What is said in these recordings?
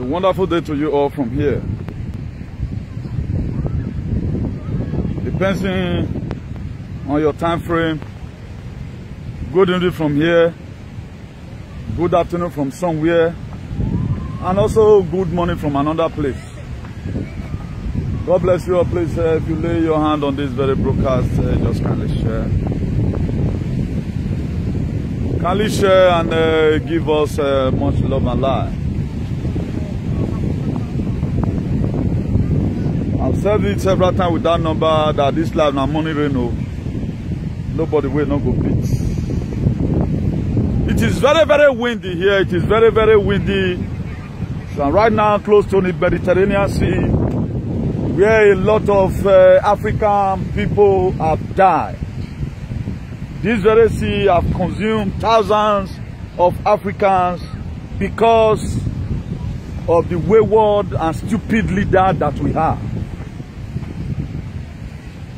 A wonderful day to you all from here. Depending on your time frame, good evening from here, good afternoon from somewhere, and also good morning from another place. God bless you all. Please, if you lay your hand on this very broadcast, just kindly share. Kindly share and give us much love and light. I've said it several times with that number that this life now money reno. Nobody will not go beat. It is very, very windy here. It is very, very windy. So I'm right now close to the Mediterranean Sea, where a lot of African people have died. This very sea have consumed thousands of Africans because of the wayward and stupid leader that we have.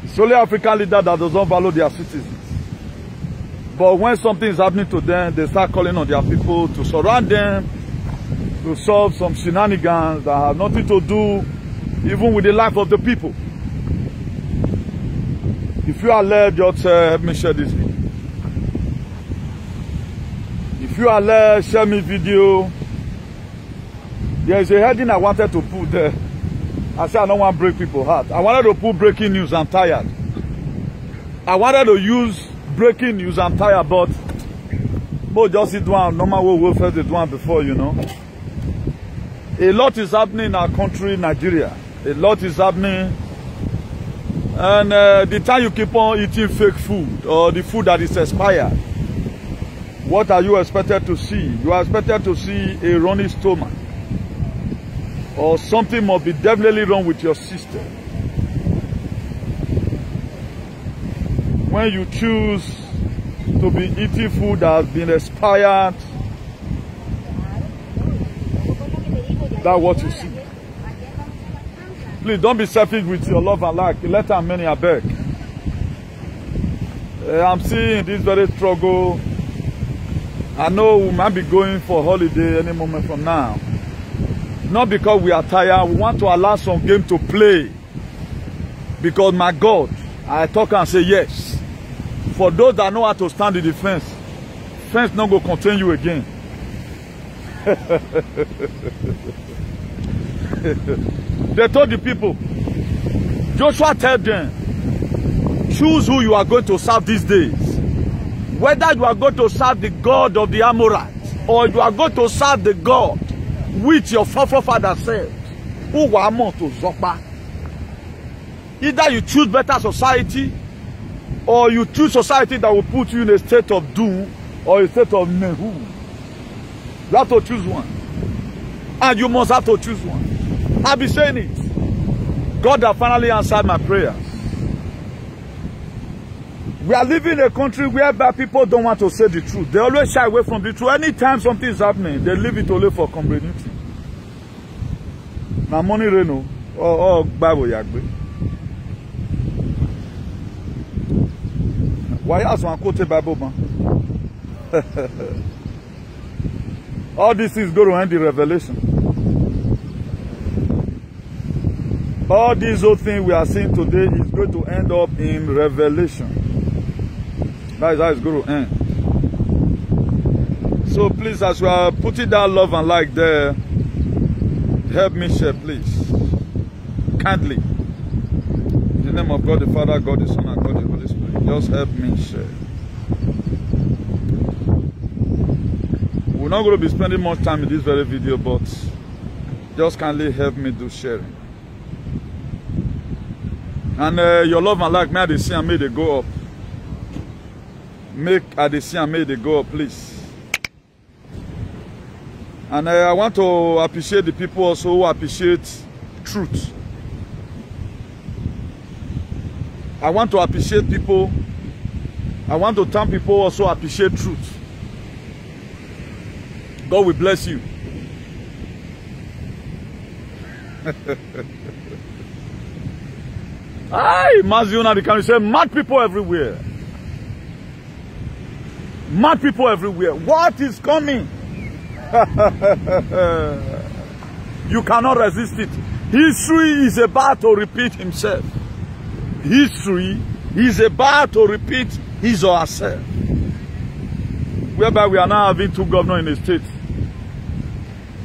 It's only African leader that does not value their citizens. But when something is happening to them, they start calling on their people to surround them, to solve some shenanigans that have nothing to do even with the life of the people. If you are led, just help me share this video. If you are led, share me video. There is a heading I wanted to put there. I said I don't want to break people's heart. I wanted to put breaking news. I'm tired. I wanted to use breaking news. I'm tired, but just sit down. Normal way we first did one before, you know. A lot is happening in our country, Nigeria. A lot is happening, and the time you keep on eating fake food or the food that is expired, what are you expected to see? You are expected to see a running stomach. Or something must be definitely wrong with your system. When you choose to be eating food that has been expired, that's what you see. Please don't be selfish with your love and like. Let and many, I beg. I'm seeing this very struggle. I know we might be going for holiday any moment from now. Not because we are tired, we want to allow some game to play. Because my God, I talk and say yes. For those that know how to stand in the fence not going to contain you again. They told the people, Joshua told them, choose who you are going to serve these days. Whether you are going to serve the God of the Amorites or you are going to serve the God which your forefather said, who were to Zopa. Either you choose better society, or you choose society that will put you in a state of doom or a state of nehu. You have to choose one. And you must have to choose one. I've been saying it. God has finally answered my prayers. We are living in a country whereby people don't want to say the truth. They always shy away from the truth. Anytime something is happening, they leave it only for community. Now money reno or Bible yagbe. Why else one quote Bible man? All this is going to end in Revelation. All these whole things we are seeing today is going to end up in Revelation. That is how it's going to end. So please, as we are putting that love and like there, help me share, please. Kindly. In the name of God the Father, God the Son, and God the Holy Spirit. Just help me share. We're not going to be spending much time in this very video, but just kindly help me do sharing. And your love and like, may they see and may they go up. Make they see and may they go up, please. And I want to appreciate the people also who appreciate truth. I want to appreciate people. I want to thank people also appreciate truth. God will bless you. Maziona, can you say mad people everywhere? Mad people everywhere. What is coming? You cannot resist it. History is about to repeat himself. History is about to repeat his or herself. Whereby we are now having 2 governors in the state.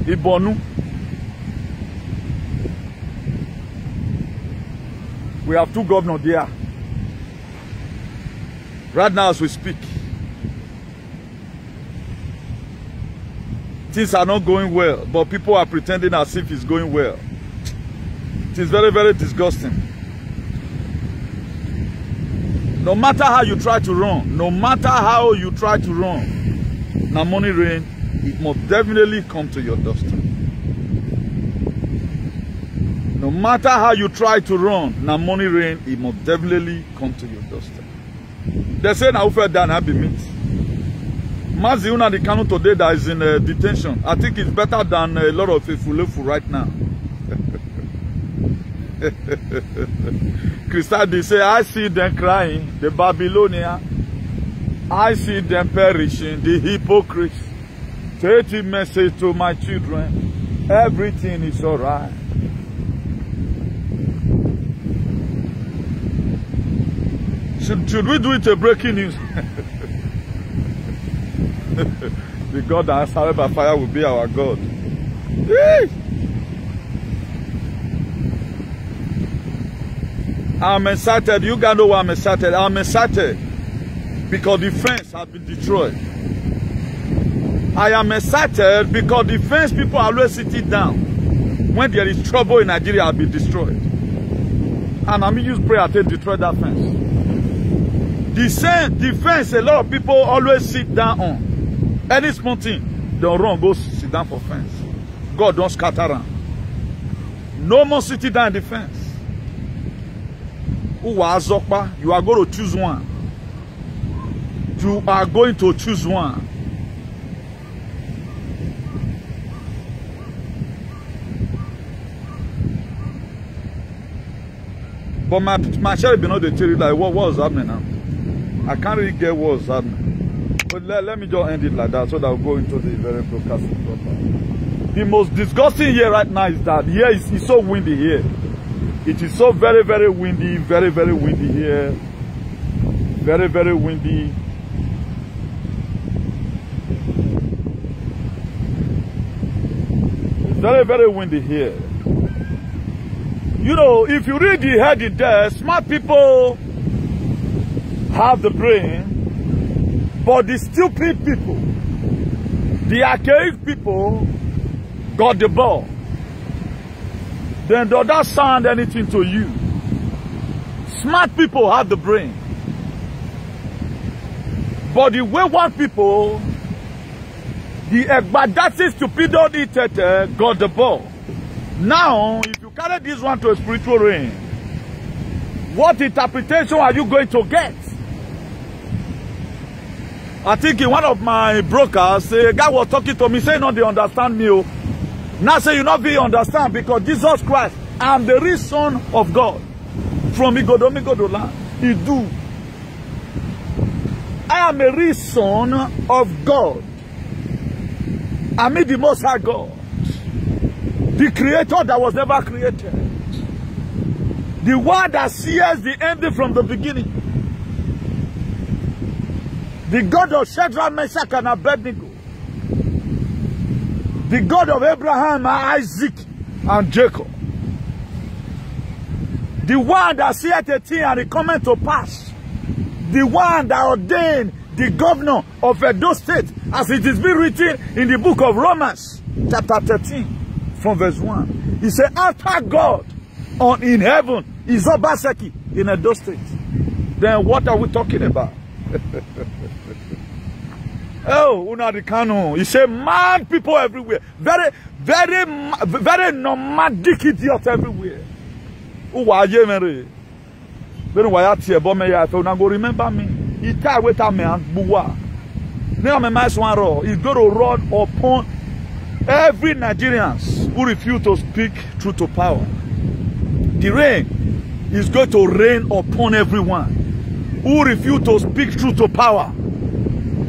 Ibonu. We have 2 governors there. Right now as we speak. Things are not going well, but people are pretending as if it's going well. It is very, very disgusting. No matter how you try to run, no matter how you try to run, now money rain, it must definitely come to your doorstep. No matter how you try to run, now money rain, it must definitely come to your doorstep. They say now feel that happy meat. Mazi Nnamdi Kanu today that is in detention. I think it's better than a lot of Efulefu right now. Christians say, I see them crying, the Babylonians. I see them perishing, the hypocrites. Take the message to my children. Everything is all right. Should we do it a breaking news? The God that answered by fire will be our God. I'm excited. You guys know why I'm excited. I'm excited because the fence has been destroyed. I am excited because the fence people are always sitting down when there is trouble in Nigeria has been destroyed. And I'm use prayer to destroy that fence. The fence a lot of people always sit down on. Any small thing, they'll run, go sit down for fence. God don't scatter around. No more sitting down in the fence. You are going to choose one. You are going to choose one. But my sheriff be not the theory like what was happening now. I can't really get what was happening. But let me just end it like that so that we'll go into the very broadcasting proper. The most disgusting here right now is that here it's so windy here. It is so very, very windy, very, very windy here. Very, very windy. It's very, very windy here. You know, if you read the heading there, smart people have the brain, but the stupid people, the archaic people, got the ball. Then does that sound anything to you? Smart people have the brain, but the wayward people, the Egbadasi stupidity got the ball. Now, if you carry this one to a spiritual realm, what interpretation are you going to get? I think in one of my brokers, a guy was talking to me, saying, no, they understand me. Now say you not be understand because Jesus Christ, I am the real Son of God. From Igodo land. He do. I am a real Son of God. I am the Most High God. The Creator that was never created. The one that sees the ending from the beginning. The God of Shadrach, Meshach, and Abednego. The God of Abraham, Isaac, and Jacob. The one that seeth a thing and it cometh to pass. The one that ordained the governor of Edo State, as it is being written in the book of Romans, chapter 13, from verse 1. He said, after God in heaven is Obaseki in Edo State. Then what are we talking about? Oh, Nnamdi Kanu. He said, mad people everywhere. Very, very, very nomadic idiots everywhere. Who are you, Mary? Then why are you here? If you go remember me, he tied with a man, Buwa. Now, my man, he's going to run upon every Nigerian who refuse to speak truth to power. The rain is going to rain upon everyone who refuse to speak truth to power.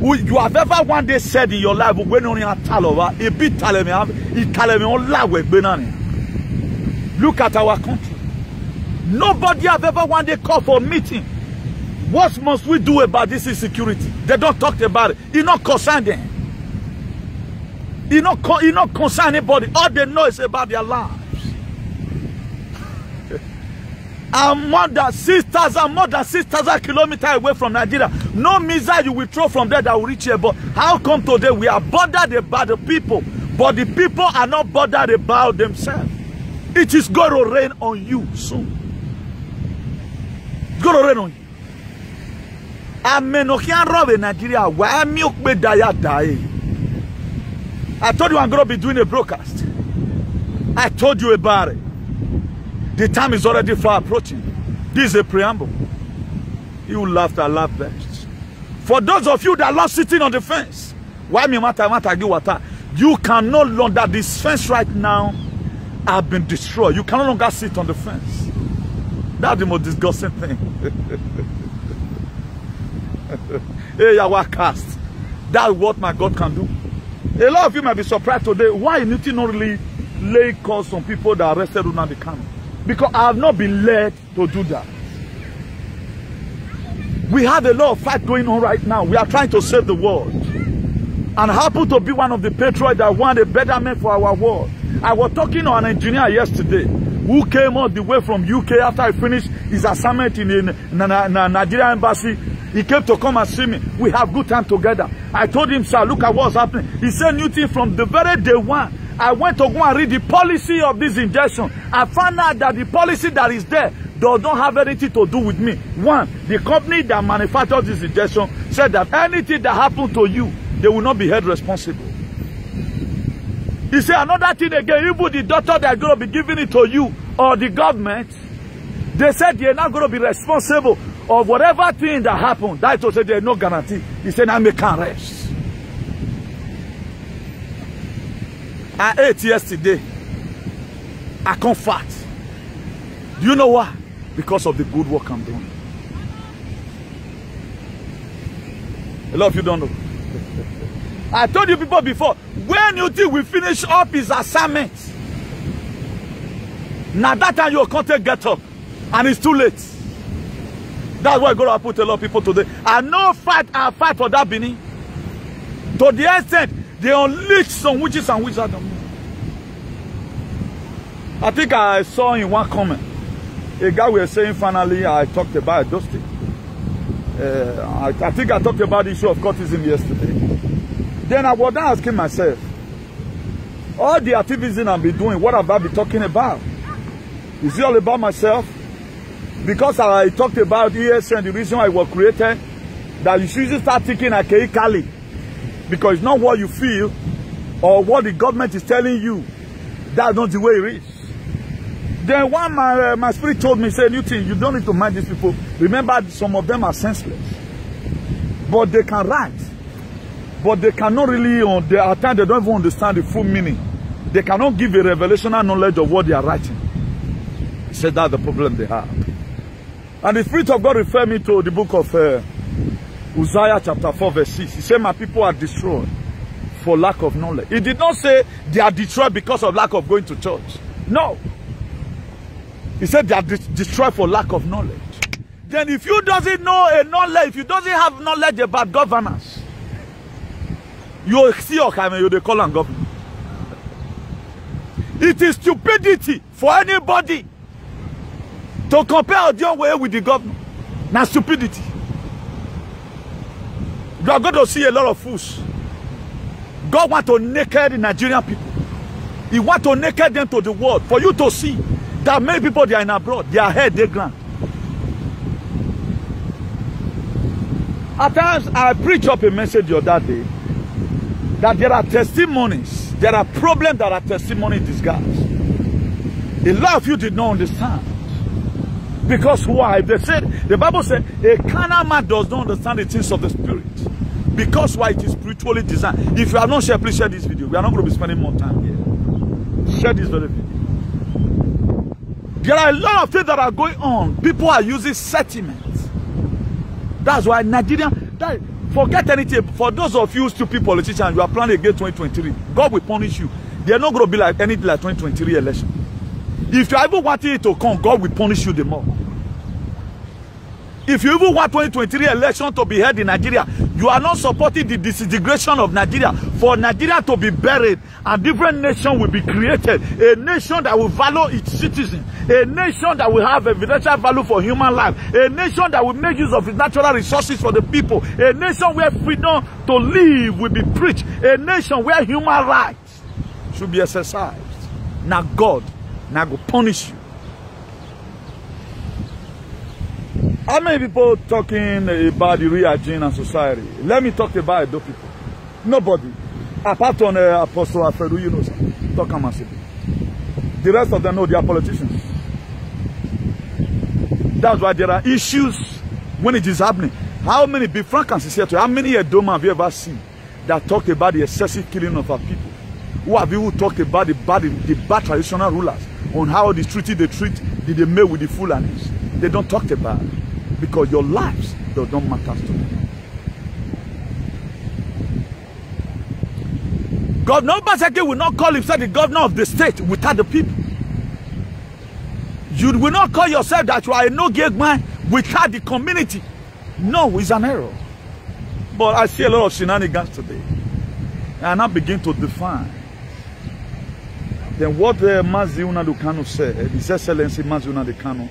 You have ever one day said in your life, when only a talova, a bit look at our country. Nobody have ever one day called for a meeting. What must we do about this insecurity? They don't talk about it. It not concern them. It not concern anybody. All they know is about their lives. And more than 6,000 kilometers away from Nigeria. No missile you will throw from there that will reach here. But how come today we are bothered about the people, but the people are not bothered about themselves? It is going to rain on you soon. It's going to rain on you. Nigeria. I told you I'm going to be doing a broadcast. I told you about it. The time is already far approaching. This is a preamble. You laughed, I laughed best. For those of you that love sitting on the fence, why me matter water? You can no longer, this fence right now have been destroyed. You can no longer sit on the fence. That's the most disgusting thing. Hey, Yahweh cast. That's what my God can do. A lot of you might be surprised today. Why you need to not really lay calls on people that are arrested on the camera? Because I have not been led to do that. We have a lot of fight going on right now. We are trying to save the world. And I happen to be one of the patriots that want a betterment for our world. I was talking to an engineer yesterday who came all the way from UK after I finished his assignment in the Nigerian embassy. He came to come and see me. We have good time together. I told him, sir, look at what's happening. He said, Newton, from the very day one, I went to go and read the policy of this injection. I found out that the policy that is there does not have anything to do with me. One, the company that manufactures this injection said that anything that happened to you, they will not be held responsible. He said another thing again, even the doctor that is going to be giving it to you or the government, they said they are not going to be responsible of whatever thing that happened. That to say there is no guarantee. He said, I can't rest. I ate yesterday. I can't fat. Do you know why? Because of the good work I'm doing. A lot of you don't know. I told you people before, when you think we finish up his assignment, now that time your content get up and it's too late. That's why God will put a lot of people today. I know I fight for that Benin. To the extent they unleash some witches and wizards on me. I think I saw in one comment a guy was saying finally I talked about those things. I think I talked about the issue of cultism yesterday. Then I was asking myself, all the activism I've been doing, what have I been talking about? Is it all about myself? Because I talked about ESN, the reason why it was created, that you should start thinking archaically. Because it's not what you feel or what the government is telling you. That's not the way it is. Then one my spirit told me, said, Newton, you don't need to mind these people. Remember, some of them are senseless. But they can write. But they cannot really, at times they don't even understand the full meaning. They cannot give a revelational knowledge of what they are writing. He said that's the problem they have. And the Spirit of God referred me to the book of Uzziah chapter 4 verse 6. He said, my people are destroyed for lack of knowledge. He did not say they are destroyed because of lack of going to church. No. He said they are destroyed for lack of knowledge. Then if you doesn't know a knowledge, if you doesn't have knowledge about governance, you see your camera, you call on government. It is stupidity for anybody to compare your way with the government. Now stupidity. You are going to see a lot of fools. God wants to naked the Nigerian people. He wants to naked them to the world. For you to see that many people they are in abroad, their head, they grant. At times, I preach up a message the other day that there are testimonies, there are problems that are testimony in disguise. A lot of you did not understand. Because why? They said, the Bible said, a carnal man does not understand the things of the Spirit. Because why? It is spiritually designed. If you are not shared, please share this video. We are not going to be spending more time here. Share this very video. There are a lot of things that are going on. People are using sentiments. That's why Nigerian, Forget anything. For those of you stupid politicians, you are planning against 2023. God will punish you. They are not going to be like anything like 2023 election. If you ever wanted it to come, God will punish you the more. If you even want 2023 election to be held in Nigeria, you are not supporting the disintegration of Nigeria. For Nigeria to be buried, a different nation will be created. A nation that will value its citizens. A nation that will have evidential value for human life. A nation that will make use of its natural resources for the people. A nation where freedom to live will be preached. A nation where human rights should be exercised. Now God, now go punish you. How many people talking about the real agenda in society? Let me talk about those people. Nobody. Apart from Apostle Alfredo, you know, talk massive. The rest of them know they are politicians. That's why there are issues when it is happening. How many, be frank and sincere to you, how many Edoma have you ever seen that talk about the excessive killing of our people? Who have you talked about the bad traditional rulers on how the treaty they made with the Fulanis? They don't talk about it. Because your lives don't matter to them. Governor Obaseki will not call himself the governor of the state without the people. You will not call yourself that you are a no-gig man without the community. No, it's an error. But I see a lot of shenanigans today. And I begin to define. Then what Mazi Nnamdi Kanu said, His Excellency Mazi Nnamdi Kanu,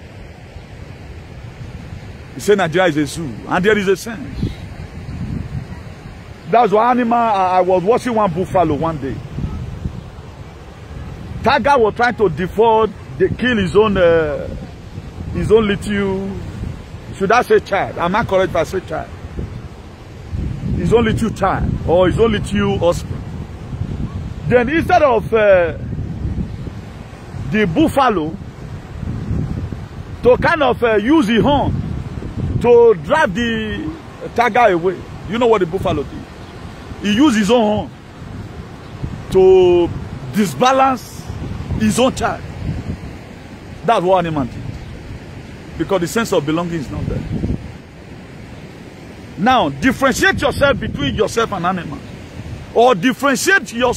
he said Nigeria is a zoo, and there is a sense. That's why I was watching one buffalo one day. Tiger was trying to defraud, they kill his own little, should I say child? Am I correct if I say child? His own little child, or his own little offspring. Then instead of the buffalo to kind of use the horn to drive the tiger away. You know what the buffalo did? He used his own horn to disbalance his own child. That's what animal did. Because the sense of belonging is not there. Now, differentiate yourself between yourself and animals. Or differentiate your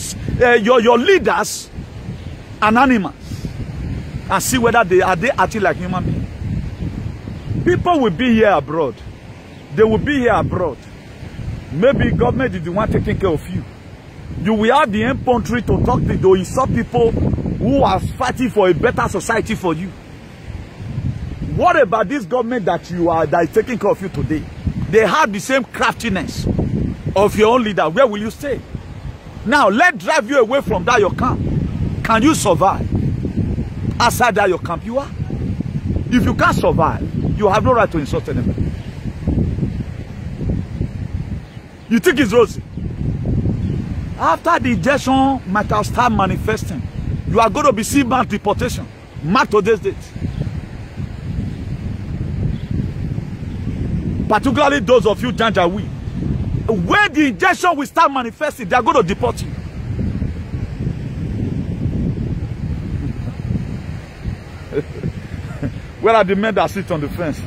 leaders and animals. And see whether they are acting like human beings. People will be here abroad. They will be here abroad. Maybe government is the one taking care of you. You will have the infantry to talk to insult people who are fighting for a better society for you. What about this government that is taking care of you today? They have the same craftiness of your own leader. Where will you stay? Now, let's drive you away from that your camp. Can you survive? Outside that your camp you are? If you can't survive, you have no right to insult anybody. You think it's rosy? After the injection might have started manifesting, you are going to be seeing mass deportation. Mark today's date. Particularly those of you Janjaweed. When the injection will start manifesting, they are going to deport you. Where are the men that sit on the fence?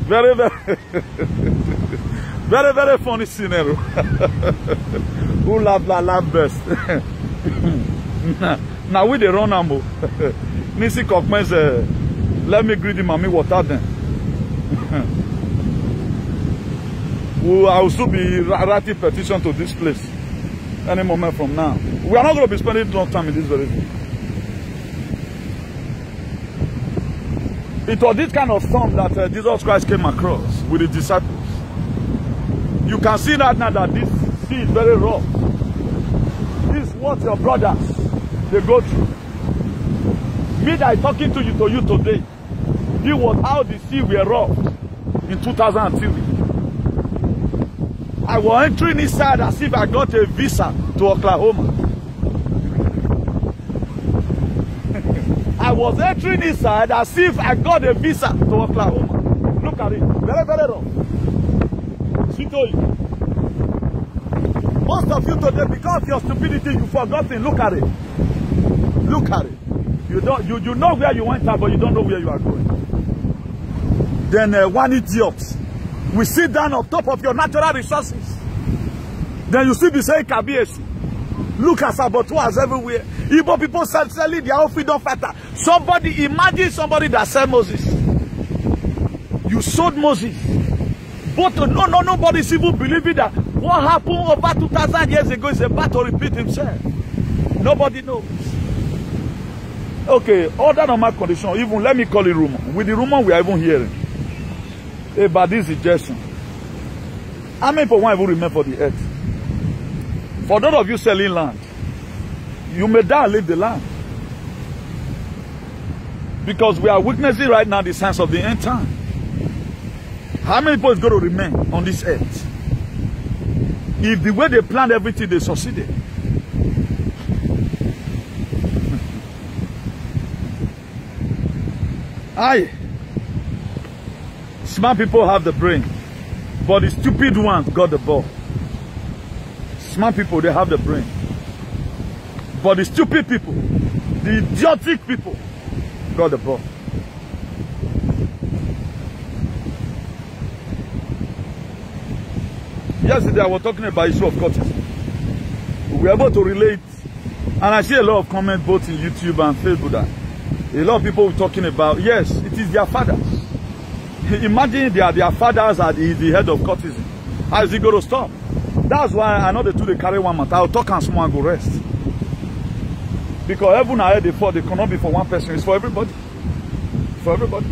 Very, very funny scenario. Who laugh best? Now we the run ambo. Nisi Kokmen say, let me greet him and me water then. I will soon be writing petition to this place. Any moment from now. We are not going to be spending long time in this very thing. It was this kind of storm that Jesus Christ came across with his disciples. You can see that now that this sea is very rough. This is what your brothers, they go through. Me that is talking to you today, this was how the sea were rough in 2003. I was entering inside as if I got a visa to Oklahoma. I was entering inside as if I got a visa to Oklahoma. Look at it. Very, very rough. Most of you today, because of your stupidity, you've forgotten. Look at it. Look at it. You know where you went out, but you don't know where you are going. Then one idiot will sit down on top of your natural resources. Then you see be saying Kabiesi. Look at saboteurs everywhere. Igbo people selling their own freedom fighter. Somebody, imagine somebody that sold Moses. You sold Moses. But nobody's even believing that what happened over 2,000 years ago is about to repeat himself. Nobody knows. Okay, other normal condition, even let me call it rumor. With the rumor we are even hearing about this injection. How many people won't even remember the earth? For those of you selling land, you may die and leave the land. Because we are witnessing right now the signs of the end time. How many people is going to remain on this earth? If the way they planned everything, they succeeded. Aye. Smart people have the brain, but the stupid ones got the ball. Smart people, they have the brain. But the stupid people, the idiotic people, got the ball. Yesterday I was talking about the issue of cultism. We were able to relate, and I see a lot of comments both in YouTube and Facebook that a lot of people were talking about, yes, it is their fathers. Imagine their fathers are the head of cultism. How is it going to stop? That's why I know the two they carry 1 month. I'll talk and someone go rest. Because heaven and earth, they cannot be for one person. It's for everybody. For everybody.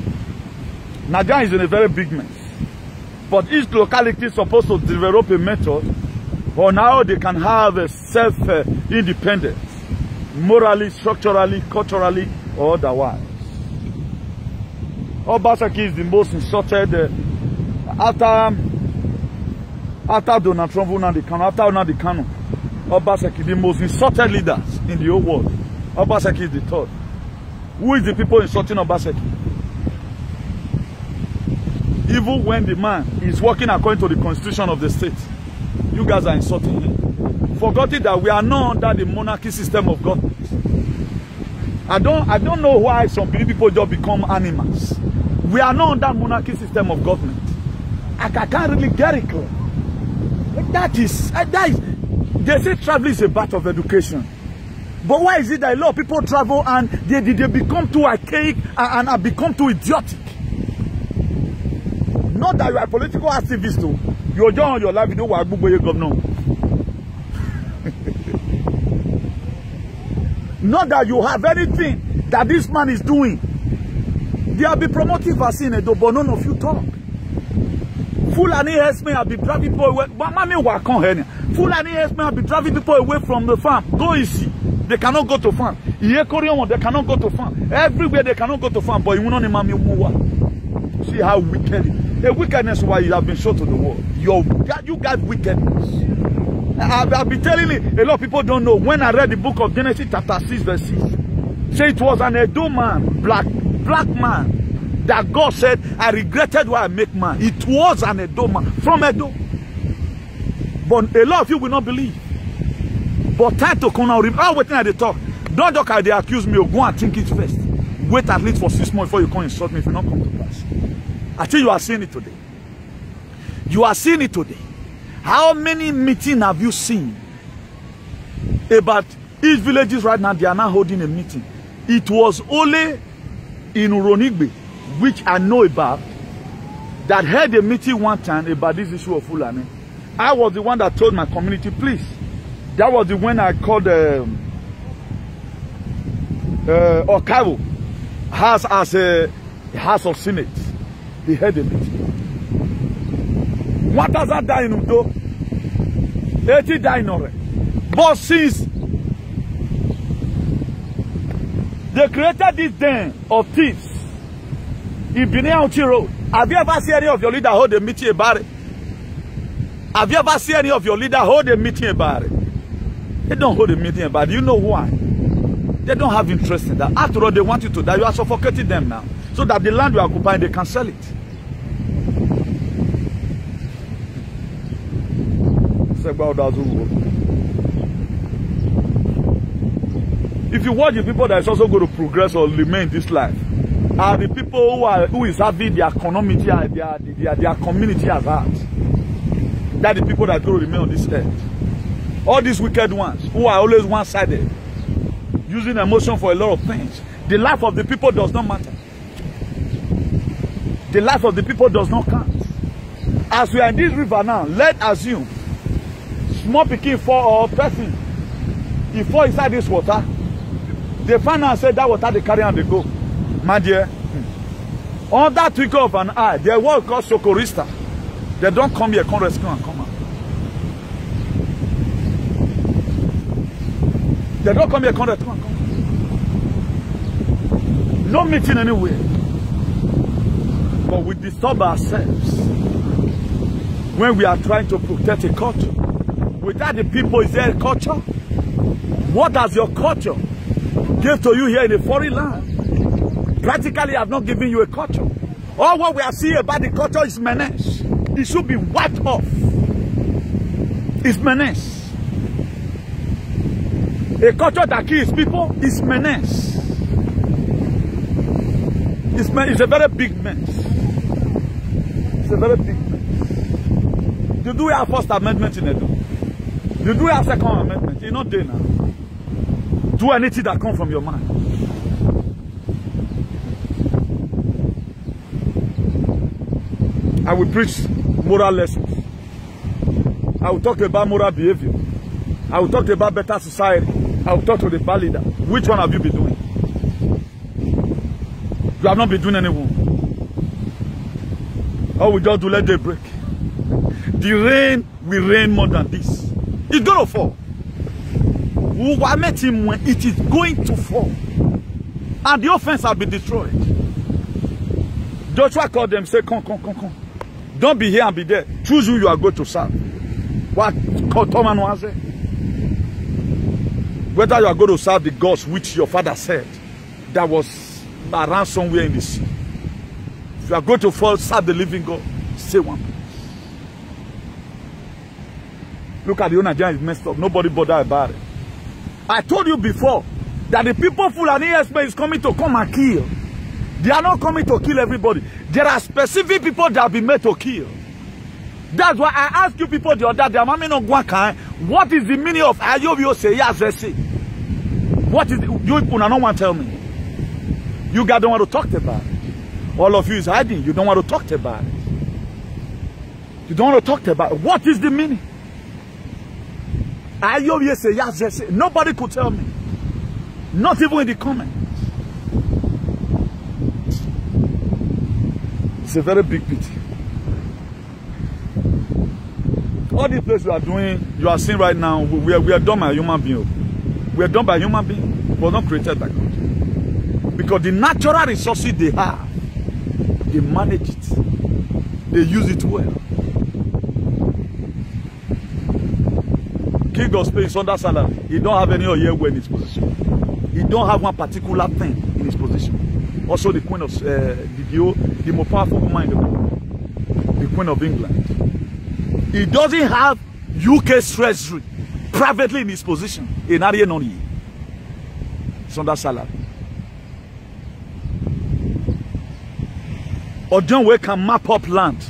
Nigeria is in a very big mess. But each locality is supposed to develop a method on how they can have a self-independence. Morally, structurally, culturally, or otherwise. Obaseki is the most insulted after Donald Trump after Nnamdi Kanu. Obaseki, the most insulted leaders in the whole world. Obaseki is the third. Who is the people insulting Obaseki? Even when the man is working according to the constitution of the state, you guys are insulting him. Forgetting that we are not under the monarchy system of government. I don't know why some people just become animals. We are not under monarchy system of government. I can't really get it clear. That is, they say travel is a part of education. But why is it that a lot of people travel and they become too archaic and become too idiotic? Not that you are a political activist, though. You're just on your life, you know what governor. Not that you have anything that this man is doing. They have been promoting vaccine, but none of you talk. Fulani herdsmen have been driving people away. Fulani herdsmen have been driving people away from the farm. Go easy. They cannot go to farm. They cannot go to farm. Everywhere they cannot go to farm. But see how wicked. The wickedness why you have been shown to the world. You got wickedness. I've been telling you, a lot of people don't know. When I read the book of Genesis chapter 6 verse 6, say it was an Edo man, black man, that God said, I regretted why I make man. It was an Edo man from Edo. But a lot of you will not believe. But time to come out. I'm waiting at the talk. Don't talk they accuse me of go and think it first. Wait at least for 6 months before you come insult me if you not come to pass. I think you are seeing it today. You are seeing it today. How many meetings have you seen about each villages right now? They are now holding a meeting. It was only in Uronigbe, which I know about, that had a meeting one time about this issue of Fulani. I was the one that told my community, please. That was the when I called Okavo House as a House of Senate. They had a meeting. What does that die in Udo? 80 died already. But since they created this den of thieves in Bineauchi Road, have you ever seen any of your leaders hold a meeting about it? Have you ever seen any of your leaders hold a meeting about it? They don't hold a meeting about it. You know why? They don't have interest in that. After all, they want you to die. You are suffocating them now. So that the land you are occupying, they can sell it. If you watch the people that is also going to progress or remain in this life, are the people who is having their community, their community at heart. That the people that go to remain on this earth. All these wicked ones who are always one-sided, using emotion for a lot of things. The life of the people does not matter. The life of the people does not count. As we are in this river now, let's assume small pikin fall or person, he fall inside this water. They find out and say that water they carry and they go. My dear, on that twinkle of an eye, they work called Socorista. They don't come here, come rescue and come out. They don't come here, come rescue and come out. No meeting anywhere. But we disturb ourselves when we are trying to protect a culture. Without the people, is there a culture? What does your culture give to you here in a foreign land? Practically, I have not given you a culture. All what we are seeing about the culture is menace. It should be wiped off. It's menace. A culture that kills people is menace. It's a very big mess. It's a very big mess. You do have First Amendment in Edo. You do have Second Amendment. You're not there now. Do anything that comes from your mind. I will preach moral lessons. I will talk about moral behavior. I will talk about better society. I will talk to the bad leader. Which one have you been doing? You have not been doing any one. All we just do, let day break. The rain will rain more than this. It's going to fall. It is going to fall. And the offense has been destroyed. Joshua called them, say, come. Don't be here and be there. Choose who you are going to serve. What Thomas was saying. Whether you are going to serve the gods which your father said that was around somewhere in the sea. If you are going to serve the living God, say one place. Look at the Nigerian is messed up. Nobody bothered about it. I told you before that the people Fulani Esme is coming to come and kill. They are not coming to kill everybody. There are specific people that have been made to kill. That's why I asked you people the other day, what is the meaning of Ayobio say yes, what is it? You people don't want to tell me. You guys don't want to talk about it. All of you is hiding. You don't want to talk about it. You don't want to talk about it. What is the meaning? Ayobio say yes, nobody could tell me. Not even in the comments. It's a very big pity. All the places you are doing, you are seeing right now, we are done by a human being. We are done by human being. We were not created by God. Because the natural resources they have, they manage it. They use it well. King of Spain is under salary. He don't have any Oyewe in his position. He don't have one particular thing in his position. Also the Queen of the most powerful woman in the world. The Queen of England. He doesn't have UK's treasury privately in his position. In area non. It's under salary. Or John Way can map up land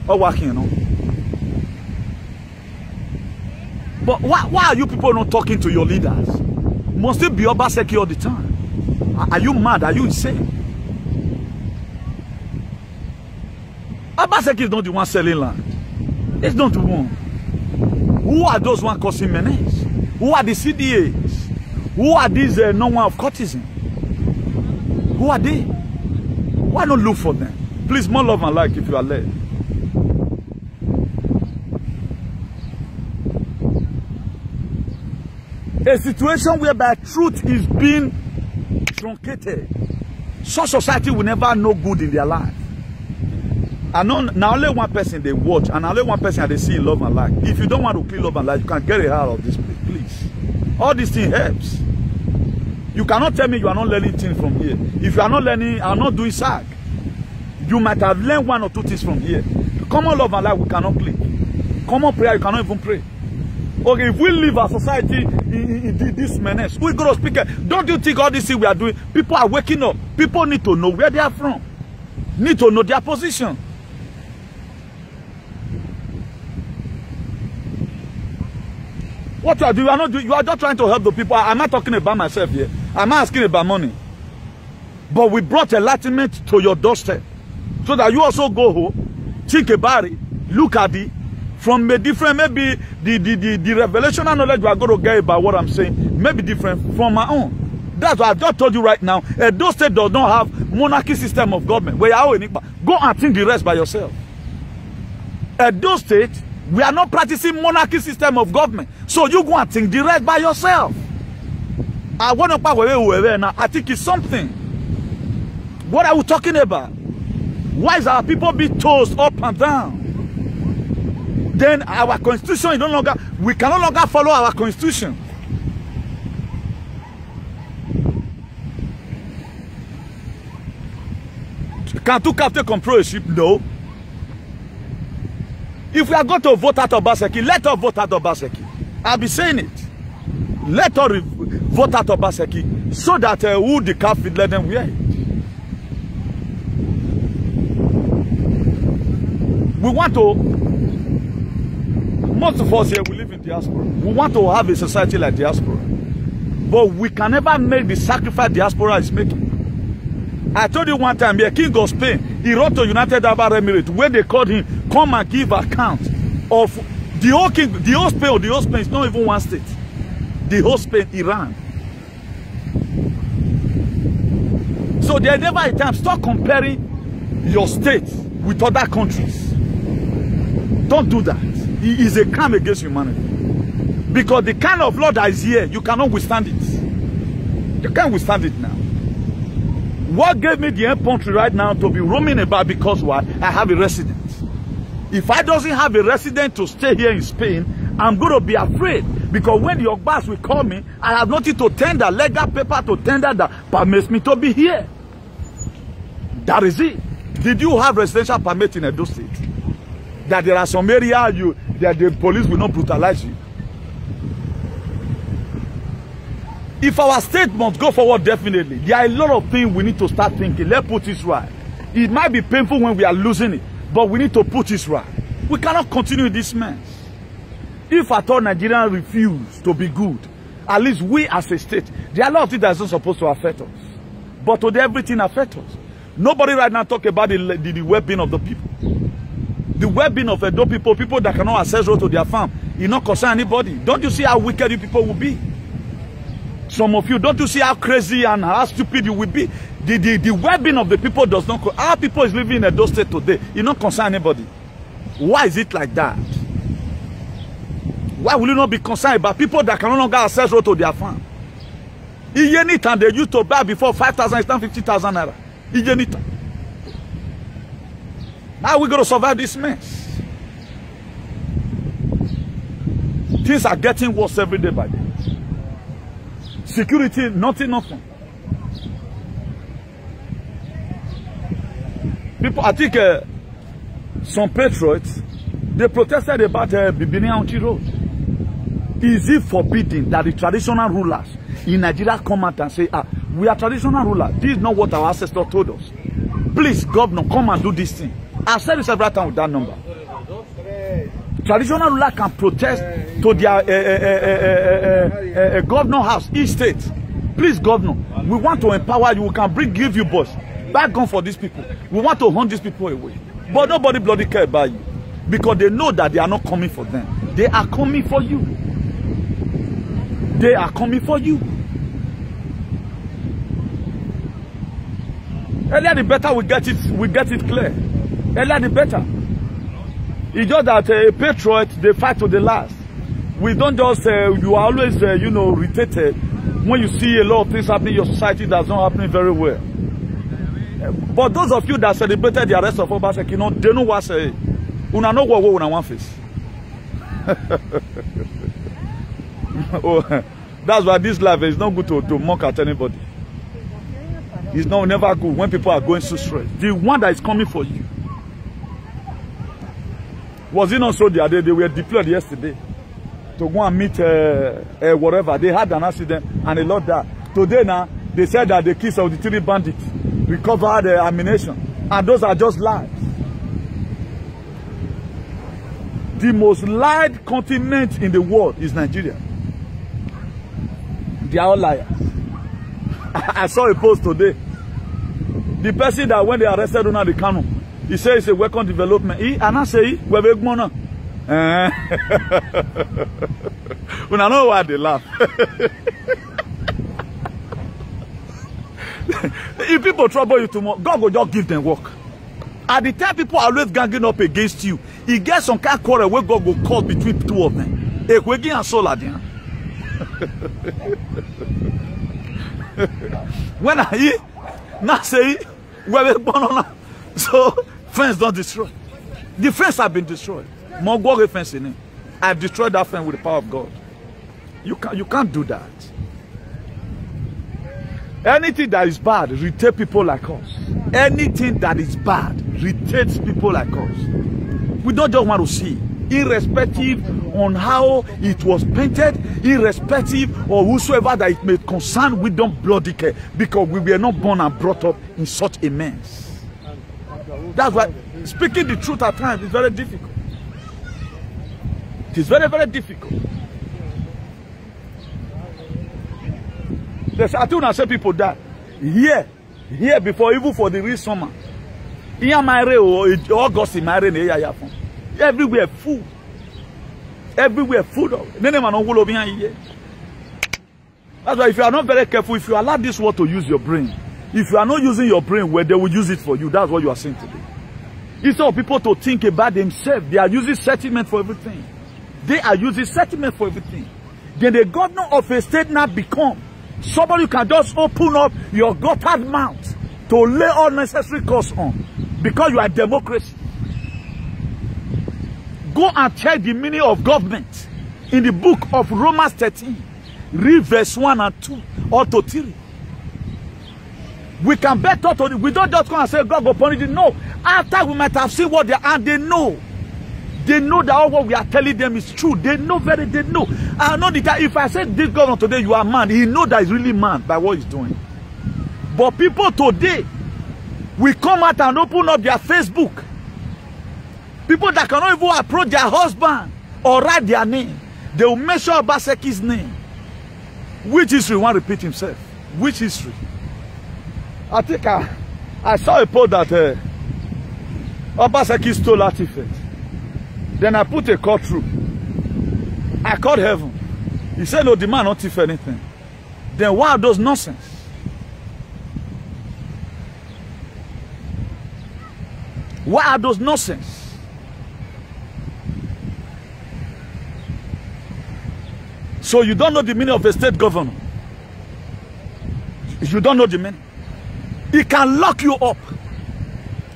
or working, you know. But why are you people not talking to your leaders? Must it be Obaseki all the time? Are you mad? Are you insane? Obaseki is not the one selling land. It's not the one. Who are those one causing menace? Who are the CDAs? Who are these no one of courtesan? Who are they? Why not look for them? Please, more love and like if you are led. A situation whereby truth is being truncated. Such society will never know good in their life. And now only one person they watch, and only one person they see in love and life. If you don't want to kill love and life, you can get it out of this place, please. All these things helps. You cannot tell me you are not learning things from here. If you are not learning, I'm not doing SAG. You might have learned one or two things from here. Common love and life, we cannot play. Common prayer, you cannot even pray. Okay, if we leave our society in this menace, we're going to speak. Don't you think all this thing we are doing, people are waking up. People need to know where they are from. Need to know their position. What you are doing, you are not doing, you are just trying to help the people. I'm not talking about myself here. I'm not asking about money. But we brought enlightenment to your doorstep so that you also go home, think about it, look at it from a different, maybe the revelational knowledge you are going to get about what I'm saying may be different from my own. That's what I've just told you right now. Edo State does not have monarchy system of government. Go and think the rest by yourself. Edo State, we are not practicing monarchy system of government. So you go and think the rest by yourself. I think it's something. What are we talking about? Why is our people being tossed up and down? Then our constitution is no longer, we can no longer follow our constitution. Can two captain control a ship? No. If we are going to vote out of Obaseki, let us vote out of Obaseki. I'll be saying it. Let us vote out of Obaseki so that who the captain let them wear it. We want to, most of us here, we live in diaspora. We want to have a society like diaspora. But we can never make the sacrifice diaspora is making. I told you one time, the king of Spain, he wrote to United Arab Emirates when they called him, come and give account of the whole king, the whole Spain is not even one state. The whole Spain, Iran. So there never a time, stop comparing your state with other countries. Don't do that. It is a crime against humanity. Because the kind of law that is here, you cannot withstand it. You can't withstand it now. What gave me the infantry right now to be roaming about because why? I have a resident. If I doesn't have a resident to stay here in Spain, I'm going to be afraid. Because when your boss will call me, I have nothing to tender, legal paper to tender that permits me to be here. That is it. Did you have residential permit in Edo State? That there are some areas that the police will not brutalize you. If our state must go forward, definitely, there are a lot of things we need to start thinking. Let's put this right. It might be painful when we are losing it, but we need to put this right. We cannot continue this mess. If at all Nigerians refuse to be good, at least we as a state, there are a lot of things that are not supposed to affect us. But today everything affects us. Nobody right now talk about the well-being of the people. The well-being of Edo people, people that cannot access road to their farm, it not concern anybody. Don't you see how wicked you people will be? Some of you, don't you see how crazy and how stupid you will be? The well-being of the people does not. Our people is living in Edo State today. It not concern anybody. Why is it like that? Why will you not be concerned about people that can no longer access road to their farm? Anytime they used to buy before 5,000, it's now 50,000 naira. Anytime. Now we're going to survive this mess. Things are getting worse every day by day. Security, nothing. People, I think some patriots, they protested about Bibini Auntie Road. Is it forbidden that the traditional rulers in Nigeria come out and say, we are traditional rulers. This is not what our ancestors told us. Please, governor, come and do this thing. I've said this every time with that number. Traditional ruler can protest to their governor house, each state. Please, governor, we want to empower you. We can give you boss. Back gun for these people. We want to hunt these people away. But nobody bloody care about you. Because they know that they are not coming for them. They are coming for you. They are coming for you. Earlier the better we get it clear. Earlier the better. It's just that a patriot, they fight to the last. We don't just, you are always, irritated when you see a lot of things happening in your society that's not happening very well. But those of you that celebrated the arrest of Obaseki, they know what say. Una know what una one face. Oh, that's why this life is not good to mock at anybody. It's never good when people are going so straight. The one that is coming for you. Was it not so the other day? They were deployed yesterday. to go and meet whatever. They had an accident and a lot died. Today now, they said that the kids of the 3 bandits recovered the ammunition. And those are just lies. The most lied continent in the world is Nigeria. They are all liars. I saw a post today. The person that when they arrested Nnamdi Kanu, he said it's a welcome development. And I say, we're big money. When I know why they laugh. If people trouble you tomorrow, God will just give them work. At the time people are always ganging up against you, he gets some kind of quarrel where God will call between 2 of them. Ekwegi and Sola. When I now say, so fence don't destroy. The fence have been destroyed. Mogwage fence in it. I've destroyed that fence with the power of God. You can't do that. Anything that is bad irritates people like us. Anything that is bad irritates people like us. We don't just want to see, irrespective on how it was painted, irrespective of whosoever that it may concern, we don't bloody care, because we were not born and brought up in such a mess. That's why speaking the truth at times is very difficult. It is very, very difficult. I think I say people die here before, even for the real summer. August everywhere food. Everywhere food. That's why if you are not very careful, if you allow this world to use your brain, if you are not using your brain well, they will use it for you. That's what you are saying today. Instead of people to think about themselves, they are using settlement for everything. They are using settlement for everything. Then the governor of a state now become somebody you can just open up your guttered mouth to lay all necessary costs on because you are democracy. Go and check the meaning of government in the book of Romans 13. Read verse 1 and 2 or to 3. We can better to it. We don't just come and say God will punish you. No. After we might have seen what they are, and they know. They know that all what we are telling them is true. They know they know. I know that if I say this governor today, you are man, he know that he's really man by what he's doing. But people today will come out and open up their Facebook. People that cannot even approach their husband or write their name. They will mention Obaseki's name. Which history won't repeat himself? Which history? I think I saw a post that Obaseki stole artifact. Then I put a call through. I called heaven. He said, no, the man not thief anything. Then why are those nonsense? Why are those nonsense? So you don't know the meaning of a state governor. You don't know the meaning. He can lock you up.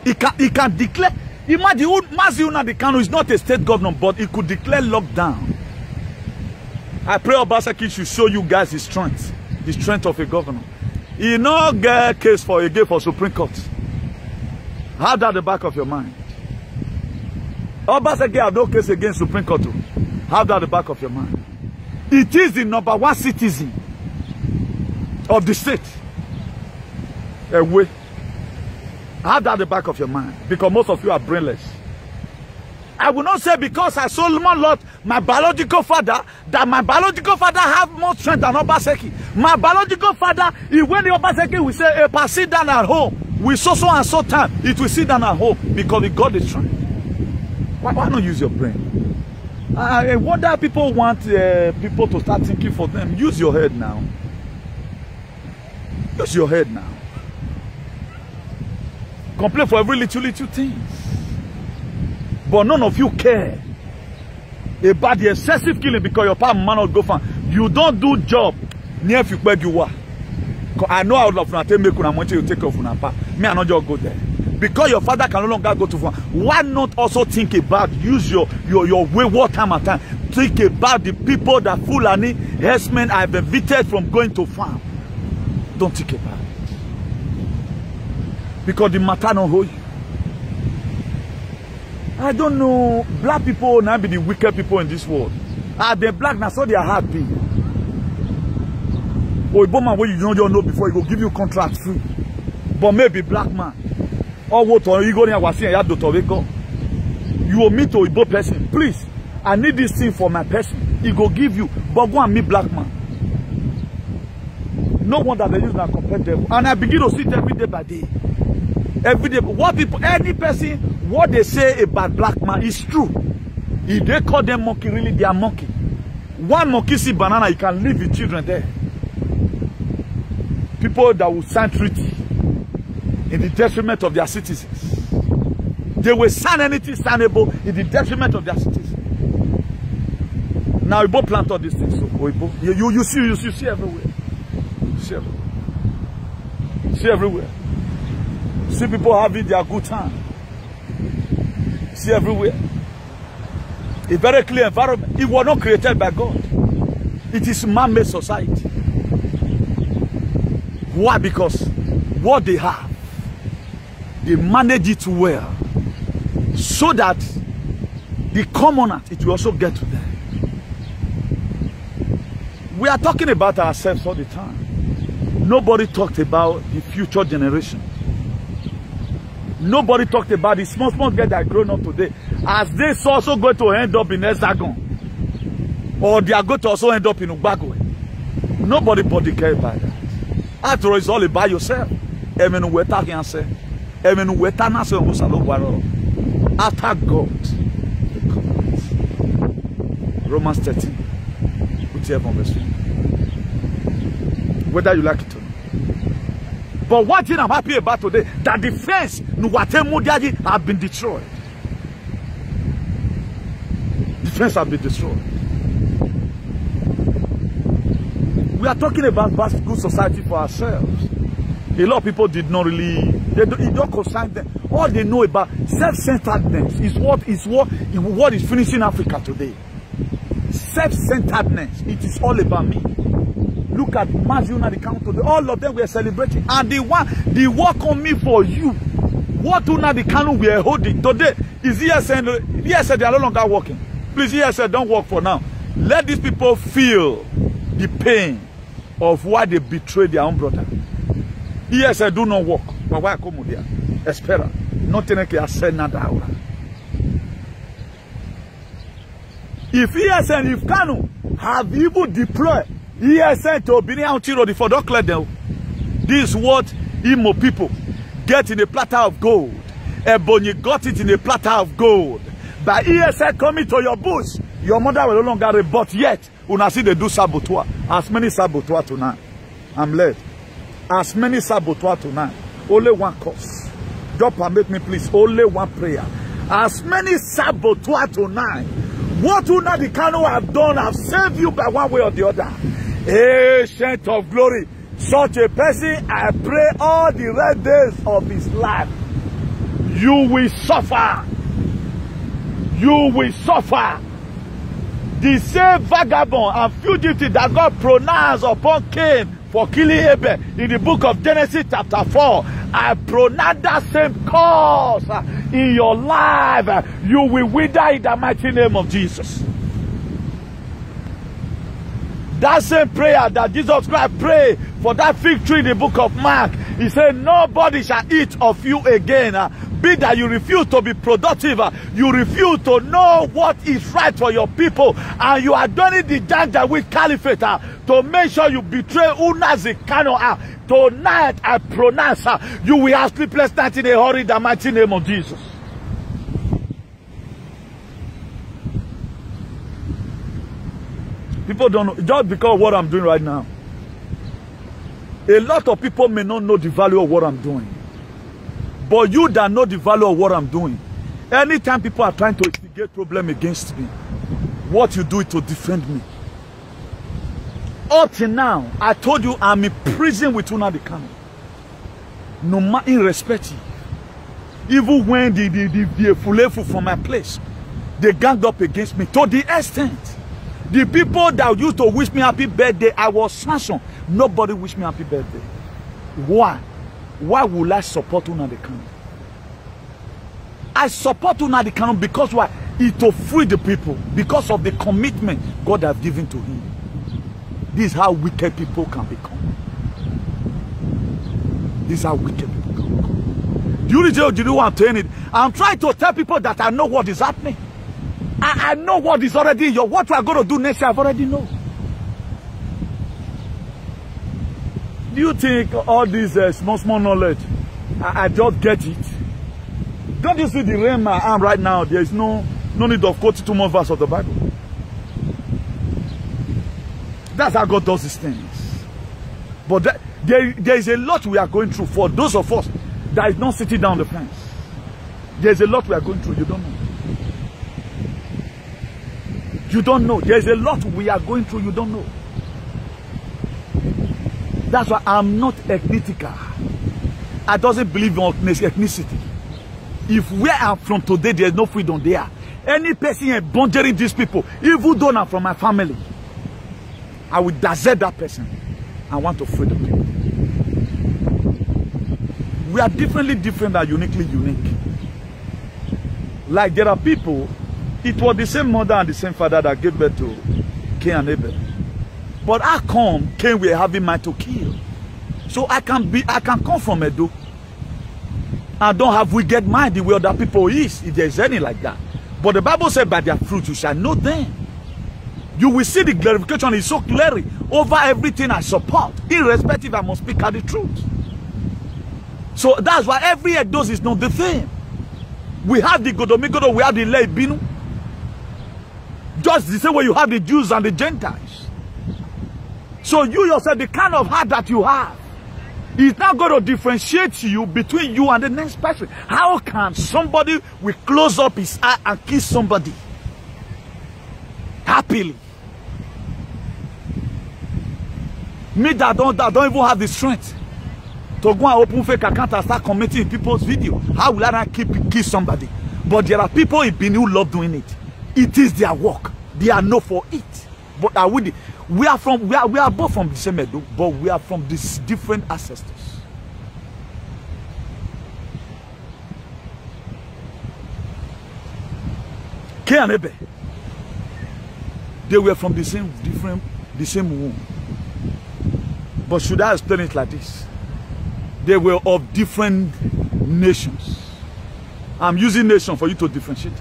He can declare. Imagine Mazi Nnamdi Kanu is not a state governor, but he could declare lockdown. I pray Obaseki should show you guys his strength of a governor. He no get case for again for Supreme Court. Have that at the back of your mind. Obaseki have no case against Supreme Court. Have that at the back of your mind. It is the #1 citizen of the state. Away. Have that at the back of your mind, because most of you are brainless. I will not say because I Solomon lost my biological father that my biological father have more strength than Obaseki. My biological father, when the Obaseki will say, "Epa, sit down at home," with so and so time, it will sit down at home because he got the strength. Why not use your brain? I wonder people want people to start thinking for them. Use your head now. Use your head now. Complain for every little thing. But none of you care about the excessive killing because your palm man not go far. You don't do job near if you beg you are. I know out of Nate make una money you take off una pa. Me I not just go there. Because your father can no longer go to farm. Why not also think about use your wayward time and time? Think about the people that Fulani herdsmen have evicted from going to farm. Don't think about it. Because the matter don't hold you. I don't know. Black people now be the wicked people in this world. Are they black now? So they are happy. Or a man where you don't know before, he will give you contract free. But maybe black man. Or what you go there, you will meet a Igbo person. Please, I need this thing for my person. He go give you. But go and meet black man. No wonder they use that compared devil. And I begin to see it every day by day. Every day. What people, any person, what they say about black man is true. If they call them monkey, really they are monkey. One monkey see banana, you can leave the children there. People that will sign treaty in the detriment of their citizens. They will sign anything signable in the detriment of their citizens. Now, Igbo plant all these things. So, you see everywhere. See everywhere. See everywhere. See people having their good time. See everywhere. A very clear environment. It was not created by God. It is man-made society. Why? Because what they have, they manage it well, so that the commoner, it will also get to them. We are talking about ourselves all the time. Nobody talked about the future generation. Nobody talked about the small girls that are growing up today. As they also going to end up in Hexagon. Or they are going to also end up in Ubagwe. Nobody cares about that. After all, it's all about yourself. After God. Romans 13. Verse 3. Whether you like it or not. But one thing I'm happy about today, that the fence have been destroyed. The fence have been destroyed. We are talking about good society for ourselves. A lot of people did not really, it don't concern them. All they know about self-centeredness is what is finishing Africa today. Self-centeredness. It is all about me. Look at Mazuna, the count today. All of them were celebrating. And the work on me for you. What Una the canon we are holding today is ESN. ESN, they are no longer working. Please, ESN, don't work for now. Let these people feel the pain of why they betrayed their own brother. ESN do not work. But why come here? Espera. Nothing can say nada. If ESN, if Kanu have even deployed ESN to Benin County Road for don't clear them. This is what Imo people get in a platter of gold. Ebonyi got it in a platter of gold. By ESN coming to your bush, your mother will no longer rebut yet. Una see they do saboteur. As many saboteur tonight. I'm led. As many saboteur tonight. Only one cause. Don't permit me, please. Only one prayer. As many saboteur tonight. What Una the Kano have done have saved you by one way or the other. Ancient of glory. Such a person, I pray all the red days of his life. You will suffer. You will suffer. The same vagabond and fugitive that God pronounced upon Cain for killing Abel in the book of Genesis chapter 4. I pronounce that same cause in your life. You will wither in the mighty name of Jesus. That same prayer that Jesus Christ prayed for that fig tree in the book of Mark. He said, nobody shall eat of you again. Be that you refuse to be productive. You refuse to know what is right for your people. And you are doing the danger with caliphate to make sure you betray Unazikano. Tonight I pronounce you will have sleepless night in a hurry in the mighty name of Jesus. People don't know, just because of what I'm doing right now. A lot of people may not know the value of what I'm doing. But you that know the value of what I'm doing, anytime people are trying to instigate problem against me, what you do is to defend me. Up till now, I told you I'm in prison with Una the Kano. No matter irrespective. Even when the fulefu from my place, they ganged up against me to the extent. The people that used to wish me happy birthday, I was sanctioned. Nobody wished me happy birthday. Why? Why would I support Una the Kano? I support Una the Kano because why? is to free the people because of the commitment God has given to him. This is how wicked people can become. This is how wicked people can become. Do you know what I'm saying? I'm trying to tell people that I know what is happening. I know what is already in your, what we are going to do next year, I've already know. Do you think all this small knowledge, I just get it? Don't you see the realm I am right now? There is no need of quoting 2 more verses of the Bible. That's how God does these things. But there is a lot we are going through for those of us that is not sitting down the fence. There is a lot we are going through. You don't know. You don't know. There is a lot we are going through. You don't know. That's why I'm not ethnicical. I doesn't believe in ethnicity. If where I'm from today, there is no freedom there. Any person bonding these people, even though I'm from my family, I will desert that person. I want to free the people. We are differently different and uniquely unique. Like there are people, it was the same mother and the same father that gave birth to Cain and Abel. But how come Cain were having mind to kill? So I can come from Edo. I don't have wicked mind the way other people is, if there is any like that. But the Bible said, by their fruit you shall know them. You will see the glorification is so clearly over everything I support. Irrespective, I must speak out the truth. So that's why every Edo is not the same. We have the Godomigodo, we have the Leibinu. Just the same way you have the Jews and the Gentiles. So you yourself, the kind of heart that you have, is not going to differentiate you between you and the next person. How can somebody will close up his eye and kiss somebody happily? Me that don't even have the strength to go and open fake account and start commenting people's video. How will I not kiss somebody? But there are people in Benin who love doing it. It is their work. They are known for it. But we are both from the same Edo, but we are from these different ancestors. Cain and Abel, they were from the same womb. But should I explain it like this? They were of different nations. I'm using nation for you to differentiate it.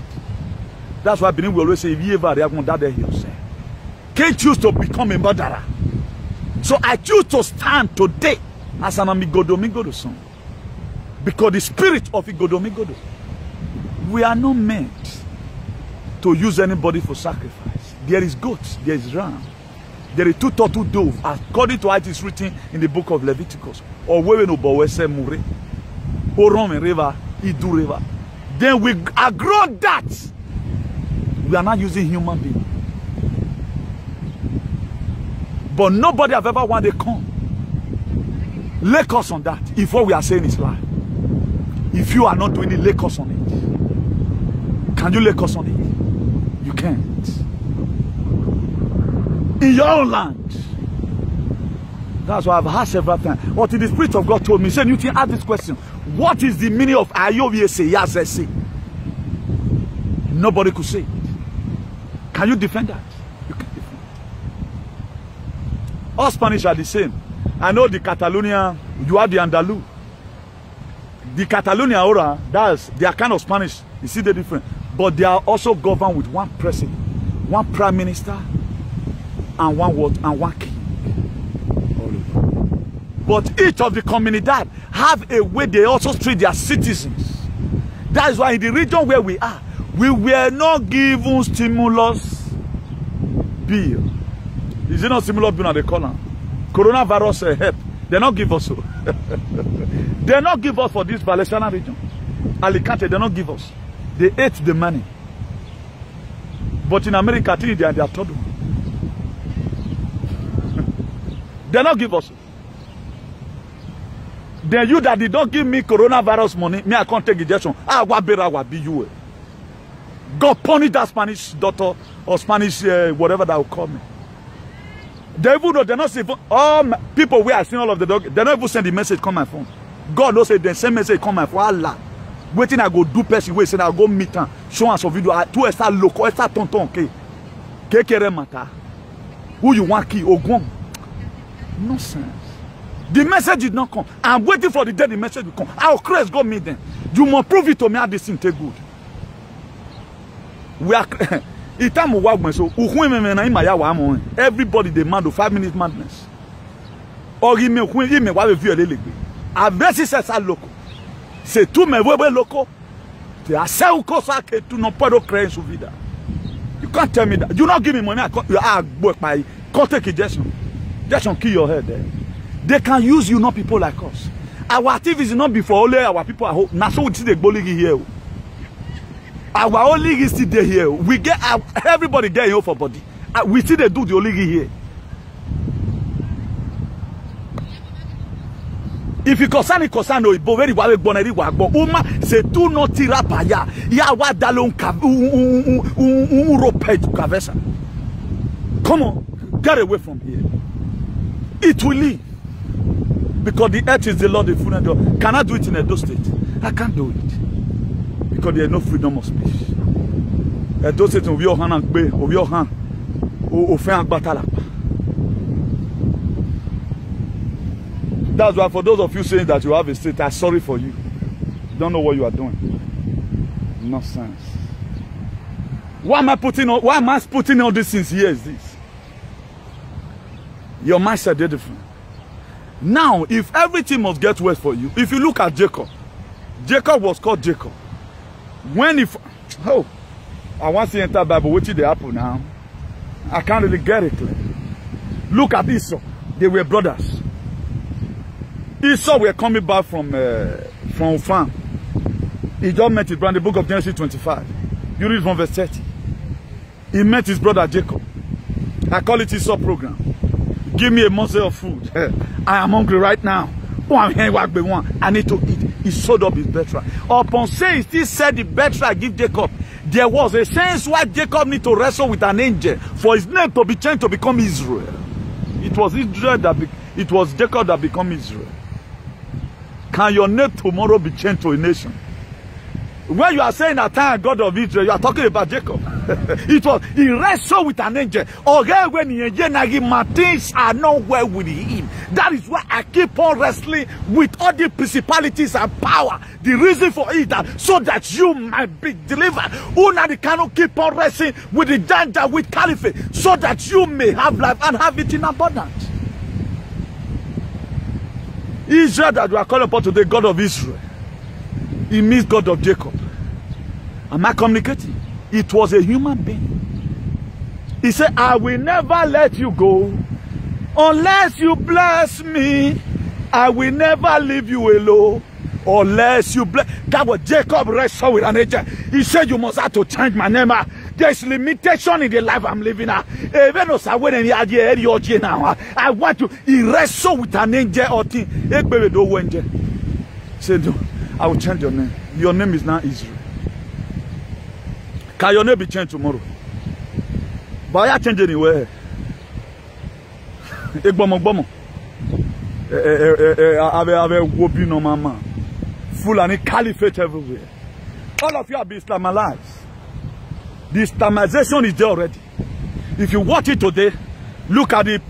That's why Benin will always say, if you ever react on that day, he'll say. Cain choose to become a murderer. So I choose to stand today as an Igodomigodo son. Because the spirit of Igodomigodo, we are not meant to use anybody for sacrifice. There is goats, there is ram, there is 2 turtle doves, according to how it is written in the book of Leviticus. Or where no bowese mure, Oron river, Idu river. Then we agree that we are not using human beings. But nobody have ever wanted to come. Lake us on that. If what we are saying is lie. If you are not doing it, lake us on it. Can you lake us on it? You can't. In your own land. That's why I've asked several times. What the Spirit of God told me, he said, you can ask this question. What is the meaning of Ayovese Yazese? Nobody could say it. Can you defend that? You can't defend it. All Spanish are the same. I know the Catalonia, you have the Andalou. The Catalonia ora, they are kind of Spanish. You see the difference. But they are also governed with one president, one prime minister, and one king. But each of the comunidad have a way they also treat their citizens. That is why in the region where we are, we were not given stimulus bill. Is it not stimulus bill that they call them? Coronavirus help. They not give us so. They not give us for this Valenciana region. Alicante, they not give us. They ate the money. But in America, they are third one. They not give us. Then you that did not give me coronavirus money, me I can't take injection. What will be you? God punish that Spanish daughter or Spanish whatever that will call me. They even know they're not saying all people where I seen all of the dog, they don't even send the message come my phone. God don't say they send message come my phone. Allah. Waiting I go do person wey say I go meet am, show am some video. Two extra local, extra tonton okay. Kekere matter. Who you want key Ogun? Nonsense. The message did not come. I'm waiting for the day the message will come. Our Christ go meet them. You must prove it to me how this thing take good. We are everybody demand to 5 minutes madness. Or give me what we view a little bit. A verse says local. C'est tout mes webs locaux. Tu as ça ou cosa que tu n'as pas de créer sous vida. You can't tell me that. You not give me money. You are work by contact Jason. Jason kill your head there. They can use you, not people like us. Our activities is not before only our people at home. Now so we see the goal here. Our own league is still there here. We get everybody get here for body. We see they do the league here. If you concern no very well boneri wagbo uma c'est tout no tira paya ya wa dalon rope to kavesa. Come on, get away from here. It will leave. Because the earth is the Lord, the fullness thereof. Can I do it in Edo State? I can't do it. Because there is no freedom of speech. Edo State will be your hand and be over your hand. That's why for those of you saying that you have a state, I'm sorry for you. You don't know what you are doing. Nonsense. Why am I putting all these things here is this? Your mindset is different. Now, if everything must get worse for you, if you look at Jacob, Jacob was called Jacob. When if I want to enter Bible, what did they happen now? I can't really get it clear. Look at Esau. They were brothers. Esau were coming back from farm. He just met his brother in the book of Genesis 25. You read from verse 30. He met his brother Jacob. I call it Esau program. Give me a morsel of food. I am hungry right now. I need to eat. He sold up his birthright. Upon saying, he still said the birthright give Jacob. There was a sense why Jacob need to wrestle with an angel for his name to be changed to become Israel. It was Israel it was Jacob that became Israel. Can your name tomorrow be changed to a nation? When you are saying that time God of Israel, you are talking about Jacob. He wrestled with an angel. Things are not well with him. That is why I keep on wrestling with all the principalities and power. The reason for it that so that you might be delivered. Una cannot keep on wrestling with the danger with caliphate, so that you may have life and have it in abundance. Israel that we are calling upon today, God of Israel. He means God of Jacob. Am I communicating? It was a human being. He said, I will never let you go unless you bless me. I will never leave you alone unless you bless. That was Jacob wrestled with an angel. He said, you must have to change my name. There's limitation in the life I'm living now. I want to. He wrestled with an angel. Said, no, I will change your name. Your name is now Israel. Can your name be changed tomorrow? But I change anywhere. Full and caliphate everywhere. All of you have been Islamized. The Islamization is there already. If you watch it today, look at it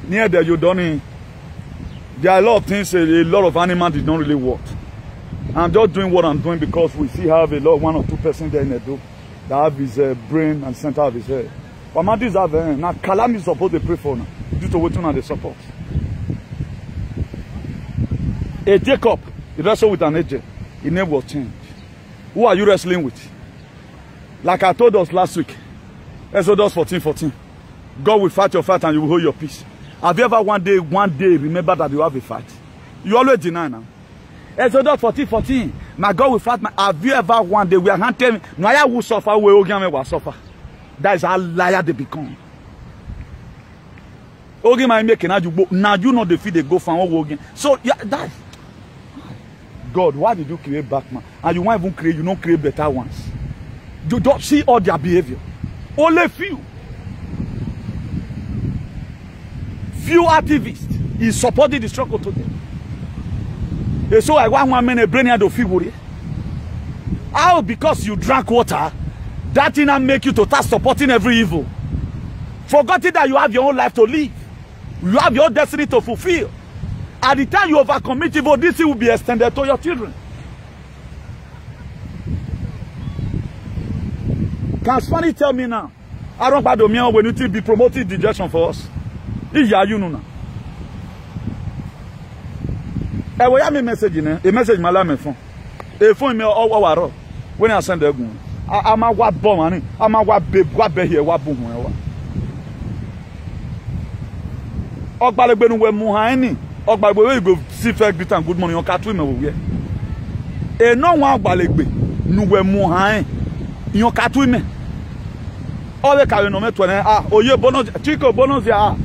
near there. You don't. There are a lot of things. A lot of animals did not really work. I'm just doing what I'm doing because we see have a lot, 1 or 2 persons there in the do that have his brain and center of his head. But man, these are now Kalam is supposed to pray for now due to waiting on the support. A Jacob, he wrestled with an angel. His name was changed. Who are you wrestling with? Like I told us last week, Exodus 14:14. God will fight your fight and you will hold your peace. Have you ever one day remember that you have a fight? You always deny now. Exodus 14:14. My God will fight. Have you ever one day we are not telling no I will suffer, we will suffer. That is how liar they become. Okay, my making now you not defeat the go from again. So yeah, that God, why did you create Batman? And you won't even create, you don't create better ones. You don't see all their behavior. Only few activists is supporting the struggle today. So I want 1 minute brain to figure it. How because you drank water, that thing will make you to start supporting every evil. Forgetting that you have your own life to live. You have your own destiny to fulfill. At the time you overcome evil, this thing will be extended to your children. Can Spani tell me now? I don't bad when you be promoting dejection for us. Yeah, you know now. I will have a message in a message my lamb phone. A phone me all when I send the gun. I'm a what bomb, I'm a what babe, what be here, what boom. Ogbalebenu we muhaini. Ogbalebe we go see fair greet and good morning on katwe me we. E no wan ogbalegbe nu we muhain. Yon katwe me. All the carry no me to oye bonus chico bonus ya.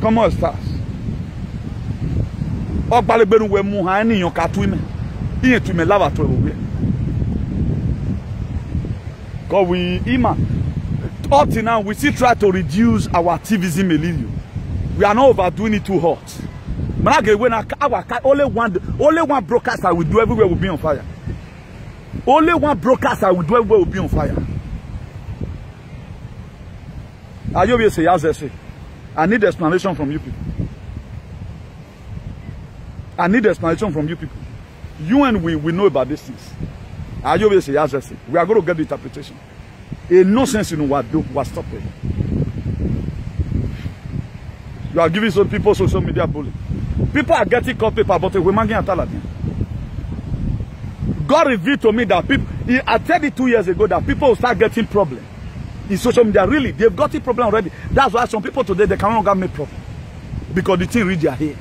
Comment estás? Ogbalebenu we muhaini yon katwe me. Iye tu me lava to we. God we ima. Up till now we still try to reduce our activism a little. We are not overdoing it too hot. Only one broadcaster will do everywhere will be on fire. Only one broadcaster will do everywhere will be on fire. Are you say yes? I need explanation from you people. I need explanation from you people. You and we know about these things. Are you say yes? We are going to get the interpretation. A nonsense in what do was stop it. You are giving some people social media bullying. People are getting caught paper, but we're managing a talent. God revealed to me that people, I said it 2 years ago, that people will start getting problems in social media. Really, they've got a problem already. That's why some people today, they can no longer make problem. Because the thing reach their head.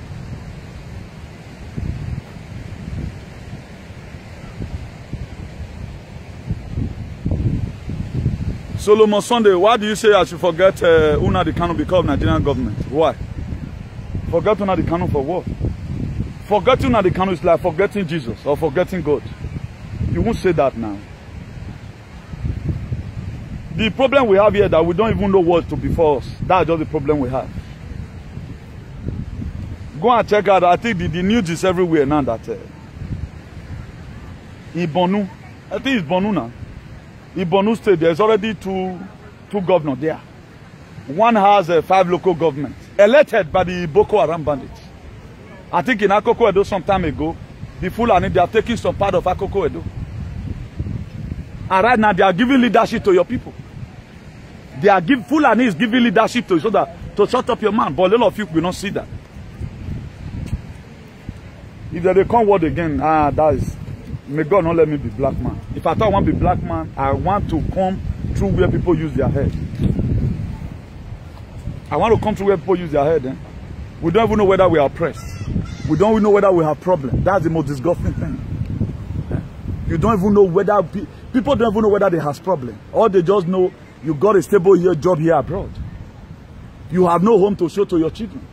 Solomon Sunday, why do you say I should forget Nnamdi Kanu because of Nigerian government? Why? Forget Nnamdi Kanu for what? Forgetting Nnamdi Kanu is like forgetting Jesus or forgetting God. You won't say that now. The problem we have here is that we don't even know what to before us. That's just the problem we have. Go and check out. I think the news is everywhere now that Ibonu, I think it's Bonu now. In Borno State, there's already two governors there. One has 5 local governments elected by the Boko Haram bandits. I think in Akoko Edo some time ago, the Fulani, they are taking some part of Akoko Edo. And right now, they are giving leadership to your people. Fulani is giving leadership to you so that to shut up your mouth. But a lot of you will not see that. If they come word again, that is. May God not let me be black man. If I thought I want to be black man, I want to come through where people use their head. I want to come through where people use their head. We don't even know whether we are oppressed. We don't even know whether we have problems. That's the most disgusting thing. You don't even know whether people don't even know whether they have problems. Or they just know you got a stable job here abroad. You have no home to show to your children.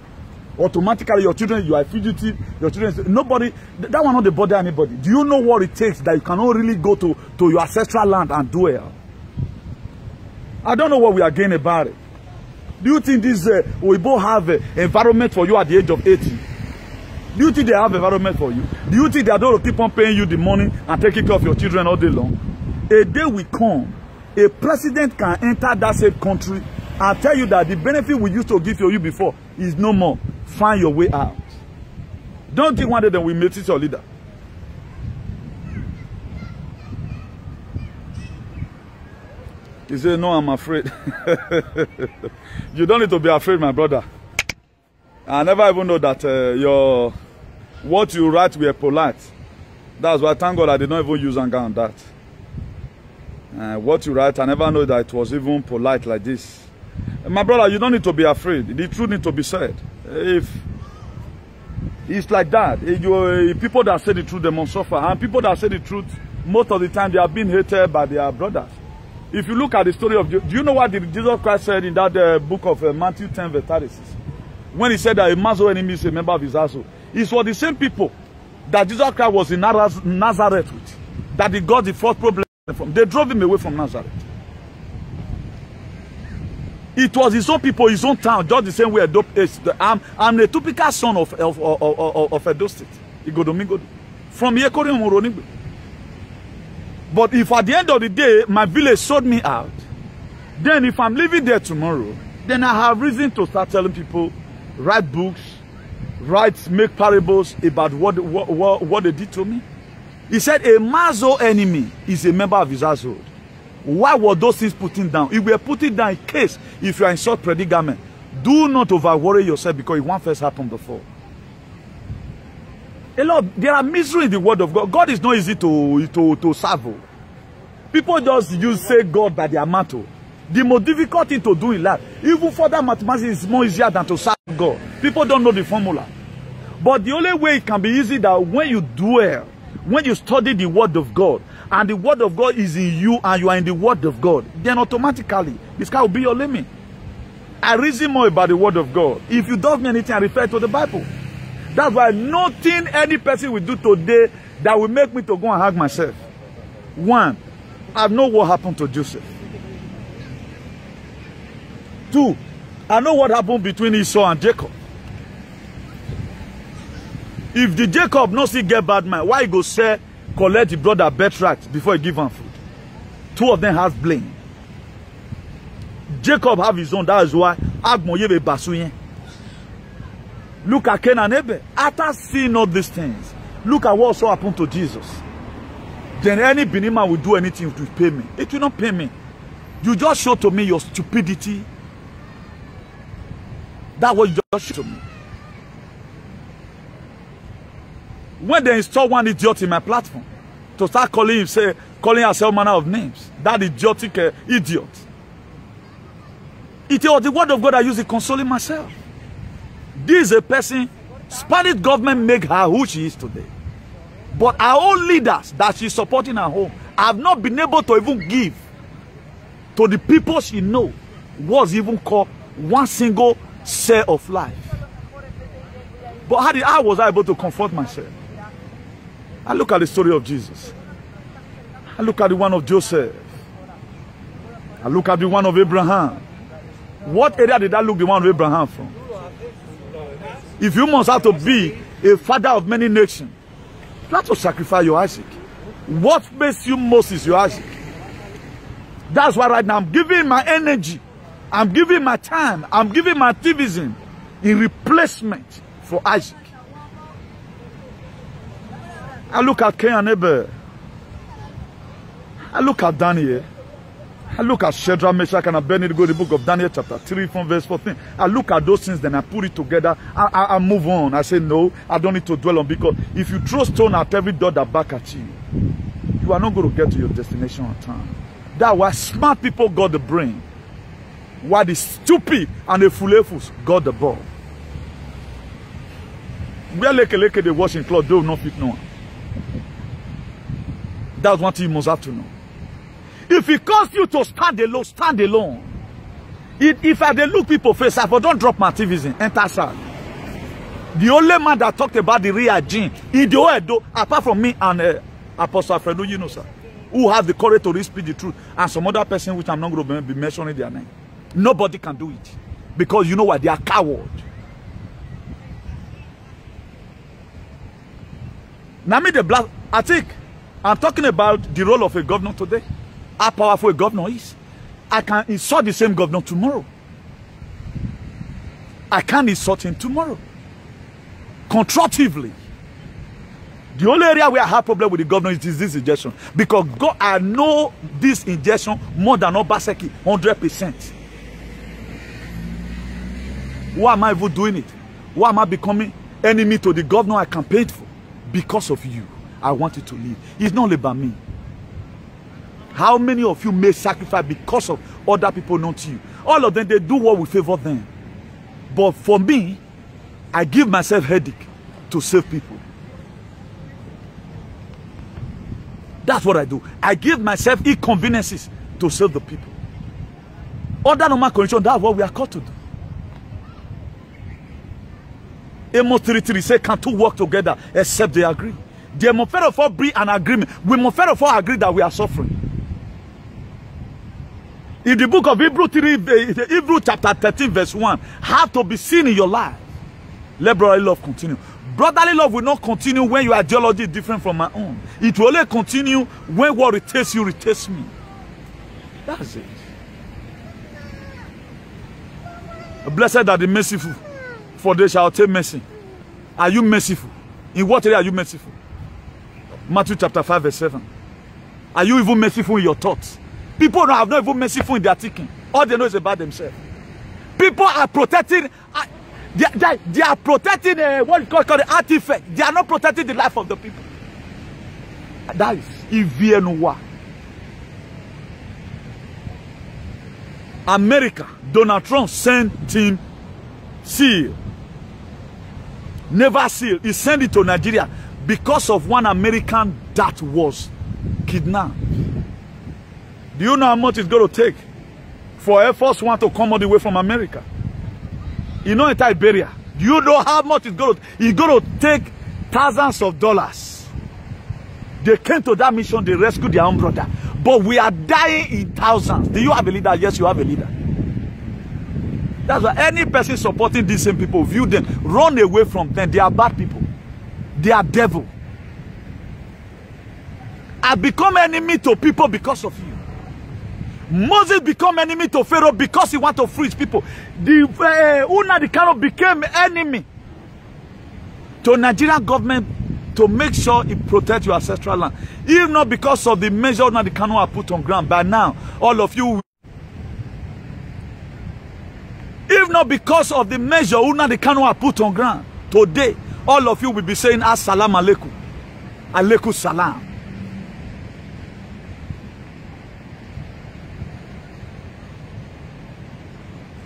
Automatically your children, you are fugitive, your children, nobody, that one not bother anybody. Do you know what it takes that you cannot really go to your ancestral land and dwell? I don't know what we are gaining about it. Do you think this we both have an environment for you at the age of 80? Do you think they have environment for you? Do you think they are going to keep on paying you the money and taking care of your children all day long? A day will come, a president can enter that same country and tell you that the benefit we used to give to you before is no more. Find your way out. Don't think one day that we meet your leader. He said, no, I'm afraid. You don't need to be afraid, my brother. I never even know that what you write were polite. That's why, thank God, I did not even use anger on that. What you write, I never know that it was even polite like this. My brother, you don't need to be afraid. The truth needs to be said. If it's like that, people that say the truth, they must suffer. And people that say the truth, most of the time, they are being hated by their brothers. If you look at the story of, do you know what Jesus Christ said in that book of Matthew 10, verse 36? When he said that a man's enemy is a member of his household. It's for the same people that Jesus Christ was in Nazareth with, that he got the first problem from. They drove him away from Nazareth. It was his own people, his own town, just the same way I'm a typical son of Edo State. From Yekori Moronigbe. But if at the end of the day, my village sold me out, then if I'm living there tomorrow, then I have reason to start telling people, write books, make parables about what they did to me. He said a man's own enemy is a member of his household. Why were those things put down? If we are putting down in case, if you are in such predicament, do not over-worry yourself because it won't first happen before. A lot, there are misery in the word of God. God is not easy to serve. People just say God by their motto. The most difficult thing to do in life, even further mathematics, is more easier than to serve God. People don't know the formula. But the only way it can be easy that when you dwell, when you study the word of God, and the word of God is in you and you are in the word of God, then automatically this guy will be your limit. I reason more about the word of God. If you don't mean anything, I refer to the Bible. That's why nothing any person will do today that will make me to go and hang myself. One, I know what happened to Joseph. Two, I know what happened between Esau and Jacob. If the Jacob no still get bad mind, why he go say collect the brother birthright before he give him food? Two of them have blame. Jacob have his own. That is why Agmoye basuyen. Look at Cain and Abel. After seeing all these things, look at what also happened to Jesus. Then any Benima will do anything to pay me. It will not pay me. You just show to me your stupidity. That's what you just show to me. When they install one idiot in my platform to start calling yourself manner of names, that idiotic idiot. It was the word of God I used to console myself. This is a person, Spanish government make her who she is today. But our own leaders that she's supporting at home have not been able to even give to the people she know was even called one single cell of life. But how was I able to comfort myself? I look at the story of Jesus. I look at the one of Joseph. I look at the one of Abraham. What area did I look the one of Abraham from? If you must have to be a father of many nations, you have to sacrifice your Isaac. What makes you most is your Isaac. That's why right now I'm giving my energy, I'm giving my time, I'm giving my activism in replacement for Isaac. I look at Cain and Abel. I look at Daniel. I look at Shadrach, Meshach, and Abednego, the book of Daniel, chapter 3, from verse 14. I look at those things, then I put it together. I move on. I say, no, I don't need to dwell on, because if you throw stone at every door that back at you, you are not going to get to your destination on time. That's why smart people got the brain, while the stupid and the fooleful got the ball. Where leke they washing clothes, they will not fit no one. That's one thing you must have to know. If it costs you to stand alone, stand alone. If I dey look people face, I don't drop my activism, enter side. The only man that talked about the real gene, apart from me and Apostle Alfredo, you know, sir, who have the courage to speak the truth, and some other person which I'm not going to be mentioning their name. Nobody can do it. Because you know what? They are cowards. Now me the black, I think I'm talking about the role of a governor today. How powerful a governor is. I can insult the same governor tomorrow. I can't insult him tomorrow. Constructively. The only area where I have problem with the governor is this injection. Because God, I know this injection more than Obaseki, 100%. Why am I even doing it? Why am I becoming enemy to the governor I campaigned for? Because of you. I wanted to leave. It's not only about me. How many of you may sacrifice because of other people, not you? All of them, they do what will favor them. But for me, I give myself headache to save people. That's what I do. I give myself inconveniences to save the people. Under normal condition, that's what we are called to do. Amos 3:3 say, can two work together except they agree? They must first of all bring an agreement. We must first of all agree that we are suffering. In the book of Hebrew chapter 13 verse 1, have to be seen in your life. Let brotherly love continue. Brotherly love will not continue when your ideology is different from my own. It will only continue when what irritates you irritates me. That's it. Blessed are the merciful, for they shall obtain mercy. Are you merciful? In what area are you merciful? Matthew chapter 5 verse 7. Are you even merciful in your thoughts? People don't have not even merciful in their thinking. All they know is about themselves. People are protecting, they are protecting what you call the artifact. They are not protecting the life of the people. That is Ivienwa. America, Donald Trump sent him seal. Never seal. He sent it to Nigeria because of one American that was kidnapped. Do you know how much it's going to take for Air Force One to come all the way from America? You know in Liberia. Do you know how much it's going to take thousands of dollars? They came to that mission, they rescued their own brother. But we are dying in thousands. Do you have a leader? Yes, you have a leader. That's why any person supporting these same people, view them, run away from them. They are bad people. They are devil. I become enemy to people because of you. Moses became enemy to Pharaoh because he wanted to free his people. The Kano became enemy to Nigerian government to make sure it protects your ancestral land. If not because of the measure that the Kano are put on ground, by now, all of you, if not because of the measure that the Kano are put on ground, today, all of you will be saying, Assalamu alaikum. Alaikum salam.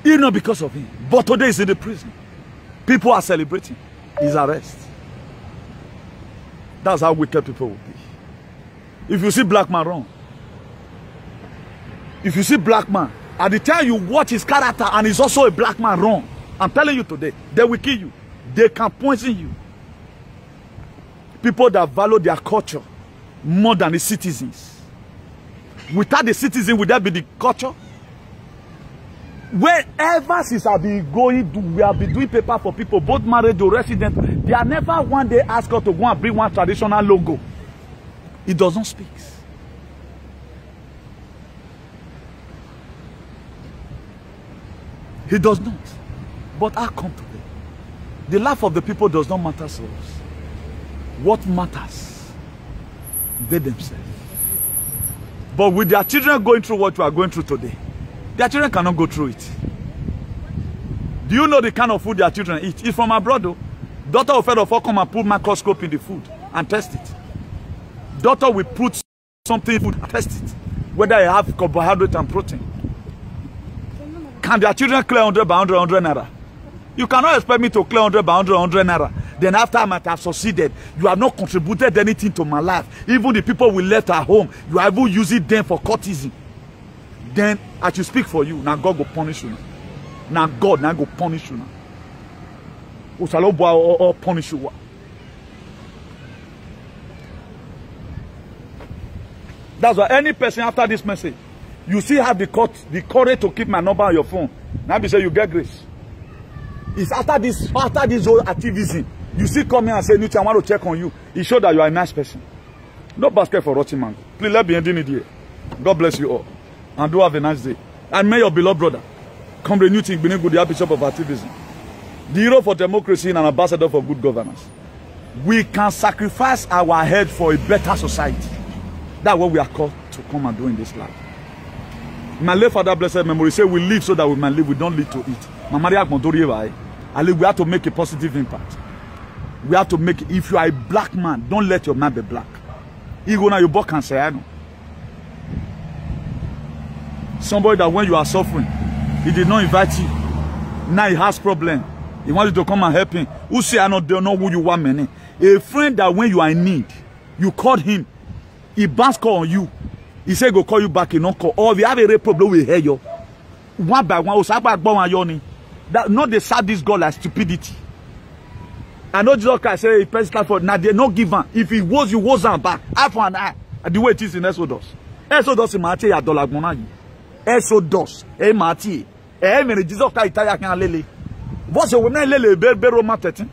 If not because of him. But today he's in the prison. People are celebrating his arrest. That's how wicked people will be. If you see black man wrong, if you see black man, at the time you watch his character and he's also a black man wrong, I'm telling you today, they will kill you. They can poison you. People that value their culture more than the citizens. Without the citizen, would that be the culture? Wherever since I've been going, we have been doing paper for people, both married or resident. They are never one day asked us to go and bring one traditional logo. It doesn't speak. He does not. But I come to them. The life of the people does not matter to us. What matters? They themselves. But with their children going through what we are going through today, their children cannot go through it. Do you know the kind of food their children eat? It's from abroad though. Daughter will fed come and put microscope in the food and test it. Daughter will put something in food and test it. Whether it have carbohydrate and protein. Can their children clear 100 by 100 naira? You cannot expect me to clear 100 by 100 naira. Then after I might have succeeded, you have not contributed anything to my life. Even the people we left at home, you are even using them for courtesy. Then I should speak for you. Now God will punish you. Now God now go punish you. Or punish you. That's why any person after this message, you still have the courage to keep my number on your phone. Now be say you get grace. It's after this whole activism, you still come here and say, Nuti, I want to check on you. It shows that you are a nice person. No basket for rotting mango. Please let me end it here. God bless you all. And do have a nice day. And may your beloved brother, Comrade Newton Igbeneghu, the Bishop of Activism, the hero for democracy and an ambassador for good governance. We can sacrifice our head for a better society. That's what we are called to come and do in this life. My late father, blessed memory, said we live so that we might live. We don't live to eat. We have to make a positive impact. We have to make it. If you are a black man, don't let your man be black. Somebody that when you are suffering, he did not invite you. Now he has problem. He wants you to come and help him. Who say I don't know who you want, man? A friend that when you are in need, you called him. He bounce call on you. He said go call you back. He not call. Or if you have a real problem, we hear you. One by one, that not they serve this God like stupidity. I know Jesus Christ say, person for now they not give him. If he was, you was on back. Eye for an eye. The way it is in Exodus. Exodus in Matthew ya dollar gona. Exodus. Matthew. Jesus Christ itaya kan lele. What's your woman lele be Roma 13?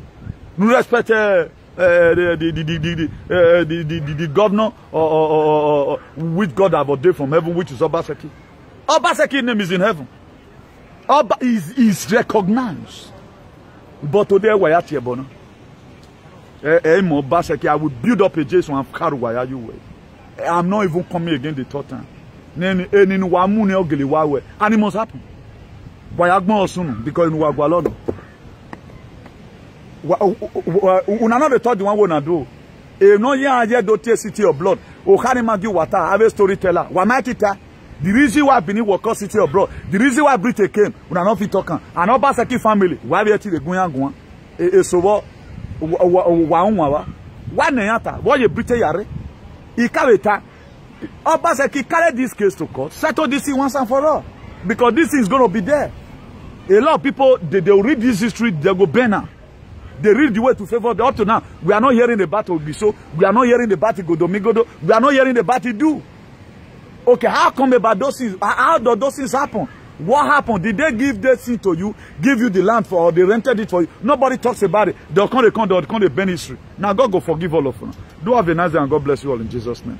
nous respectons the governor which God have ordained from heaven, which is Obaseki. Obaseki's name is in heaven. Oba is recognized. But today, we are here, Bono. Obaseki, I will build up a Jason and carry why you way. I'm not even coming again the third time. And it must happen. Why Agmo soon? Because in Wagwalon. Una the third one wanna do. No ya do city of blood. O Magi Wata, have a storyteller. Wamakita. The reason why Benin will call city of blood. The reason why Britain came. Una not fit talking. And Obaseki family. Why we the Guyan. So what? Why Nayata? Why you Britain yare? Ikaweta. Obaseki carry this case to court. Settle this once and for all. Because this is going to be there. A lot of people, they'll read this history, they'll go banner. They read the way to favor the up to now. We are not hearing the battle Biso. We are not hearing the battle Godomigodo. We are not hearing the battle do. Okay, how come about those things? How do those things happen? What happened? Did they give that thing to you, give you the land for, or they rented it for you? Nobody talks about it. They'll come the history. Now God go forgive all of them. Do have a nice day and God bless you all in Jesus' name.